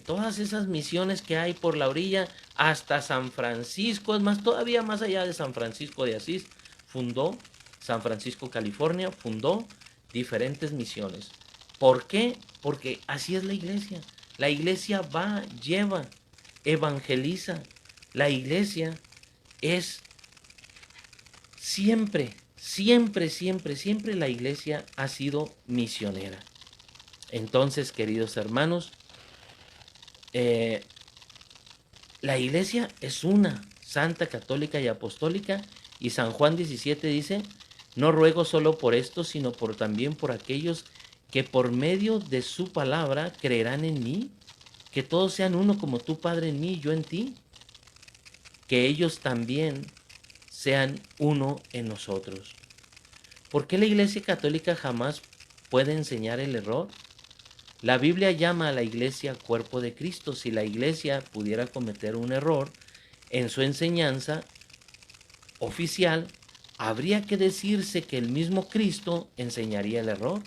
todas esas misiones que hay por la orilla, hasta San Francisco, es más, todavía más allá de San Francisco de Asís, fundó San Francisco, California, fundó diferentes misiones. ¿Por qué? Porque así es la iglesia. La iglesia va, lleva, evangeliza. La iglesia es siempre Siempre, siempre, siempre la iglesia ha sido misionera. Entonces, queridos hermanos, la iglesia es una, santa, católica y apostólica, y San Juan 17 dice, no ruego solo por esto, sino también por aquellos que por medio de su palabra creerán en mí, que todos sean uno como tú, Padre, en mí y yo en ti, que ellos también sean uno en nosotros. ¿Por qué la Iglesia Católica jamás puede enseñar el error? La Biblia llama a la Iglesia cuerpo de Cristo. Si la Iglesia pudiera cometer un error en su enseñanza oficial, habría que decirse que el mismo Cristo enseñaría el error.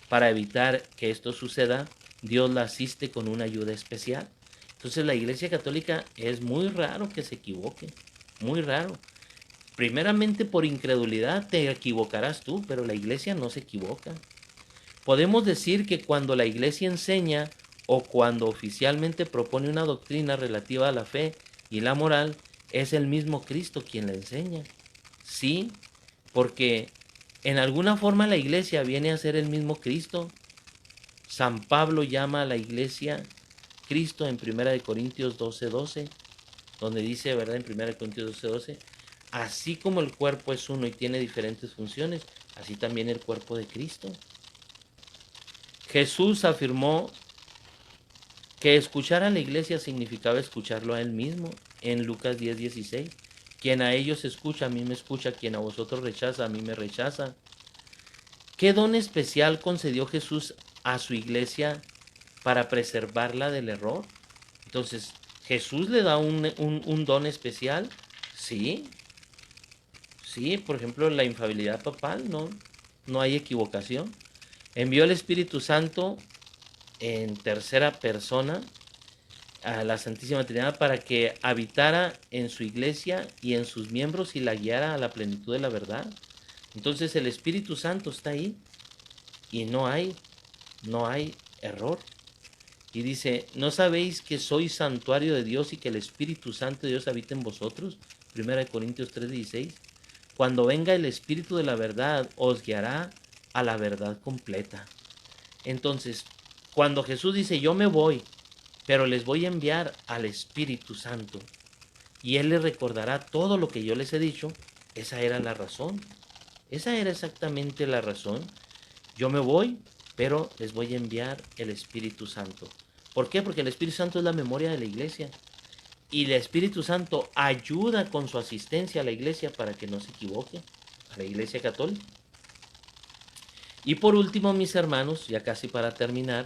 Para evitar que esto suceda, Dios la asiste con una ayuda especial. Entonces la Iglesia Católica es muy raro que se equivoque, muy raro. Primeramente por incredulidad te equivocarás tú, pero la Iglesia no se equivoca. Podemos decir que cuando la Iglesia enseña o cuando oficialmente propone una doctrina relativa a la fe y la moral, es el mismo Cristo quien la enseña. Sí, porque en alguna forma la Iglesia viene a ser el mismo Cristo. San Pablo llama a la Iglesia Cristo en 1 Corintios 12:12, donde dice, ¿verdad? En 1 Corintios 12:12, así como el cuerpo es uno y tiene diferentes funciones, así también el cuerpo de Cristo. Jesús afirmó que escuchar a la iglesia significaba escucharlo a él mismo en Lucas 10:16. Quien a ellos escucha, a mí me escucha, quien a vosotros rechaza, a mí me rechaza. ¿Qué don especial concedió Jesús a su iglesia para preservarla del error? Entonces, ¿Jesús le da un don especial? Sí. Sí, por ejemplo, la infalibilidad papal, no hay equivocación. Envió el Espíritu Santo en tercera persona a la Santísima Trinidad para que habitara en su iglesia y en sus miembros y la guiara a la plenitud de la verdad. Entonces el Espíritu Santo está ahí y no hay error. Y dice, ¿no sabéis que sois santuario de Dios y que el Espíritu Santo de Dios habita en vosotros? 1 Corintios 3:16. Cuando venga el Espíritu de la verdad, os guiará a la verdad completa. Entonces, cuando Jesús dice, yo me voy, pero les voy a enviar al Espíritu Santo, y Él les recordará todo lo que yo les he dicho, esa era la razón. Esa era exactamente la razón. Yo me voy, pero les voy a enviar el Espíritu Santo. ¿Por qué? Porque el Espíritu Santo es la memoria de la iglesia. Y el Espíritu Santo ayuda con su asistencia a la iglesia para que no se equivoque, a la iglesia católica. Y por último, mis hermanos, ya casi para terminar,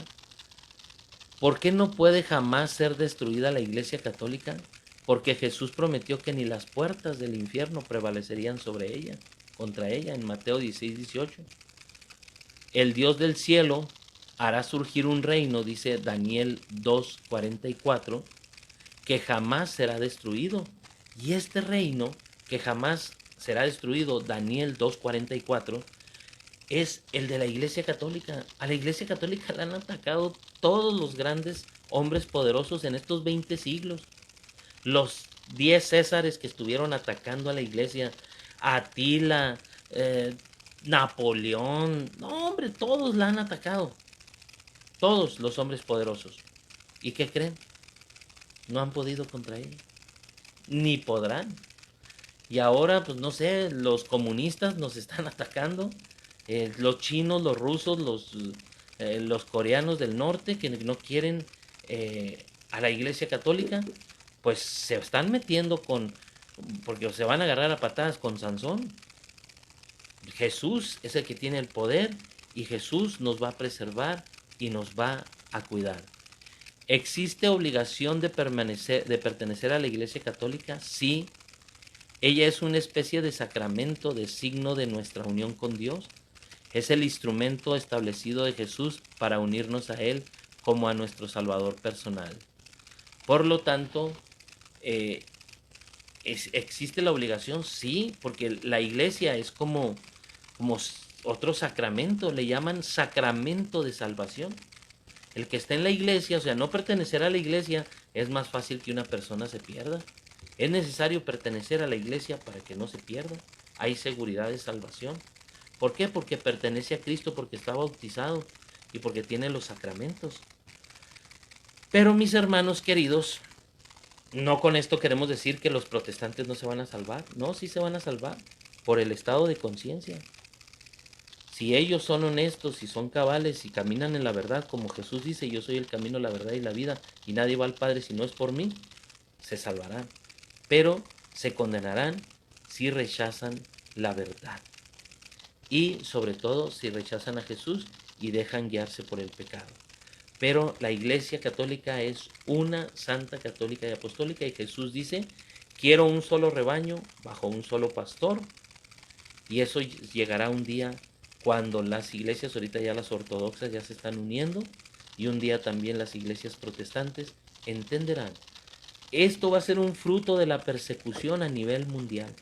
¿por qué no puede jamás ser destruida la iglesia católica? Porque Jesús prometió que ni las puertas del infierno prevalecerían sobre ella, contra ella, en Mateo 16:18. El Dios del cielo hará surgir un reino, dice Daniel 2:44, que jamás será destruido. Y este reino, que jamás será destruido, Daniel 2:44, es el de la Iglesia Católica. A la Iglesia Católica la han atacado todos los grandes hombres poderosos en estos 20 siglos. Los 10 Césares que estuvieron atacando a la Iglesia, Atila, Napoleón, no hombre, todos la han atacado. Todos los hombres poderosos. ¿Y qué creen? No han podido contra ella. Ni podrán. Y ahora, pues no sé, los comunistas nos están atacando. Los chinos, los rusos, los coreanos del norte que no quieren a la Iglesia Católica, pues se están metiendo porque se van a agarrar a patadas con Sansón. Jesús es el que tiene el poder y Jesús nos va a preservar y nos va a cuidar. ¿Existe obligación de pertenecer a la Iglesia Católica? Sí. Ella es una especie de sacramento, de signo de nuestra unión con Dios. Es el instrumento establecido de Jesús para unirnos a Él como a nuestro Salvador personal. Por lo tanto, ¿existe la obligación? Sí, porque la iglesia es como otro sacramento, le llaman sacramento de salvación. El que está en la iglesia, o sea, no pertenecer a la iglesia, es más fácil que una persona se pierda. Es necesario pertenecer a la iglesia para que no se pierda. hay seguridad de salvación. ¿Por qué? Porque pertenece a Cristo, porque está bautizado y porque tiene los sacramentos. Pero mis hermanos queridos, no con esto queremos decir que los protestantes no se van a salvar. No, sí se van a salvar por el estado de conciencia. Si ellos son honestos y son cabales y caminan en la verdad, como Jesús dice, yo soy el camino, la verdad y la vida, y nadie va al Padre si no es por mí, se salvarán. Pero se condenarán si rechazan la verdad. Y sobre todo si rechazan a Jesús y dejan guiarse por el pecado. Pero la Iglesia Católica es una santa, católica y apostólica, y Jesús dice, quiero un solo rebaño bajo un solo pastor. Y eso llegará un día cuando las iglesias, ahorita ya las ortodoxas ya se están uniendo, y un día también las iglesias protestantes entenderán. Esto va a ser un fruto de la persecución a nivel mundial.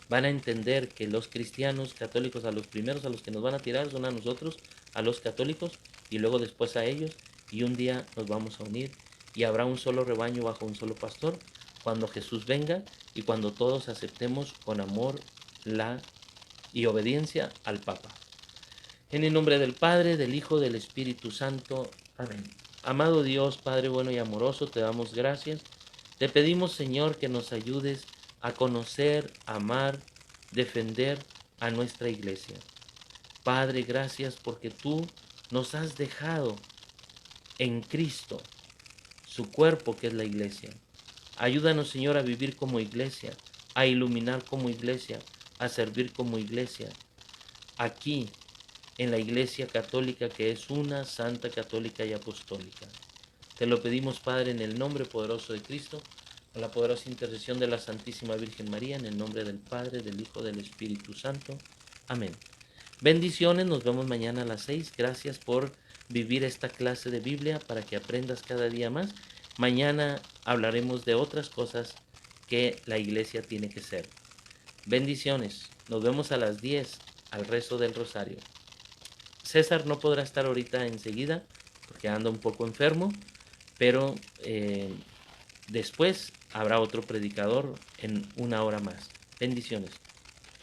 Van a entender que los cristianos católicos, a los primeros a los que nos van a tirar son a nosotros, a los católicos, y luego después a ellos, y un día nos vamos a unir y habrá un solo rebaño bajo un solo pastor cuando Jesús venga y cuando todos aceptemos con amor y obediencia al Papa. En el nombre del Padre, del Hijo, del Espíritu Santo. Amén. Amado Dios, Padre bueno y amoroso, te damos gracias. Te pedimos, Señor, que nos ayudes a conocer, amar, defender a nuestra iglesia. Padre, gracias porque tú nos has dejado en Cristo, su cuerpo que es la iglesia. Ayúdanos, Señor, a vivir como iglesia, a iluminar como iglesia, a servir como iglesia. Aquí, en la Iglesia Católica, que es una santa, católica y apostólica. Te lo pedimos, Padre, en el nombre poderoso de Cristo, con la poderosa intercesión de la Santísima Virgen María, en el nombre del Padre, del Hijo, del Espíritu Santo. Amén. Bendiciones, nos vemos mañana a las 6. Gracias por vivir esta clase de Biblia para que aprendas cada día más. Mañana hablaremos de otras cosas que la iglesia tiene que ser. Bendiciones, nos vemos a las 10 al rezo del rosario. César no podrá estar ahorita enseguida porque anda un poco enfermo, pero después habrá otro predicador en una hora más. Bendiciones.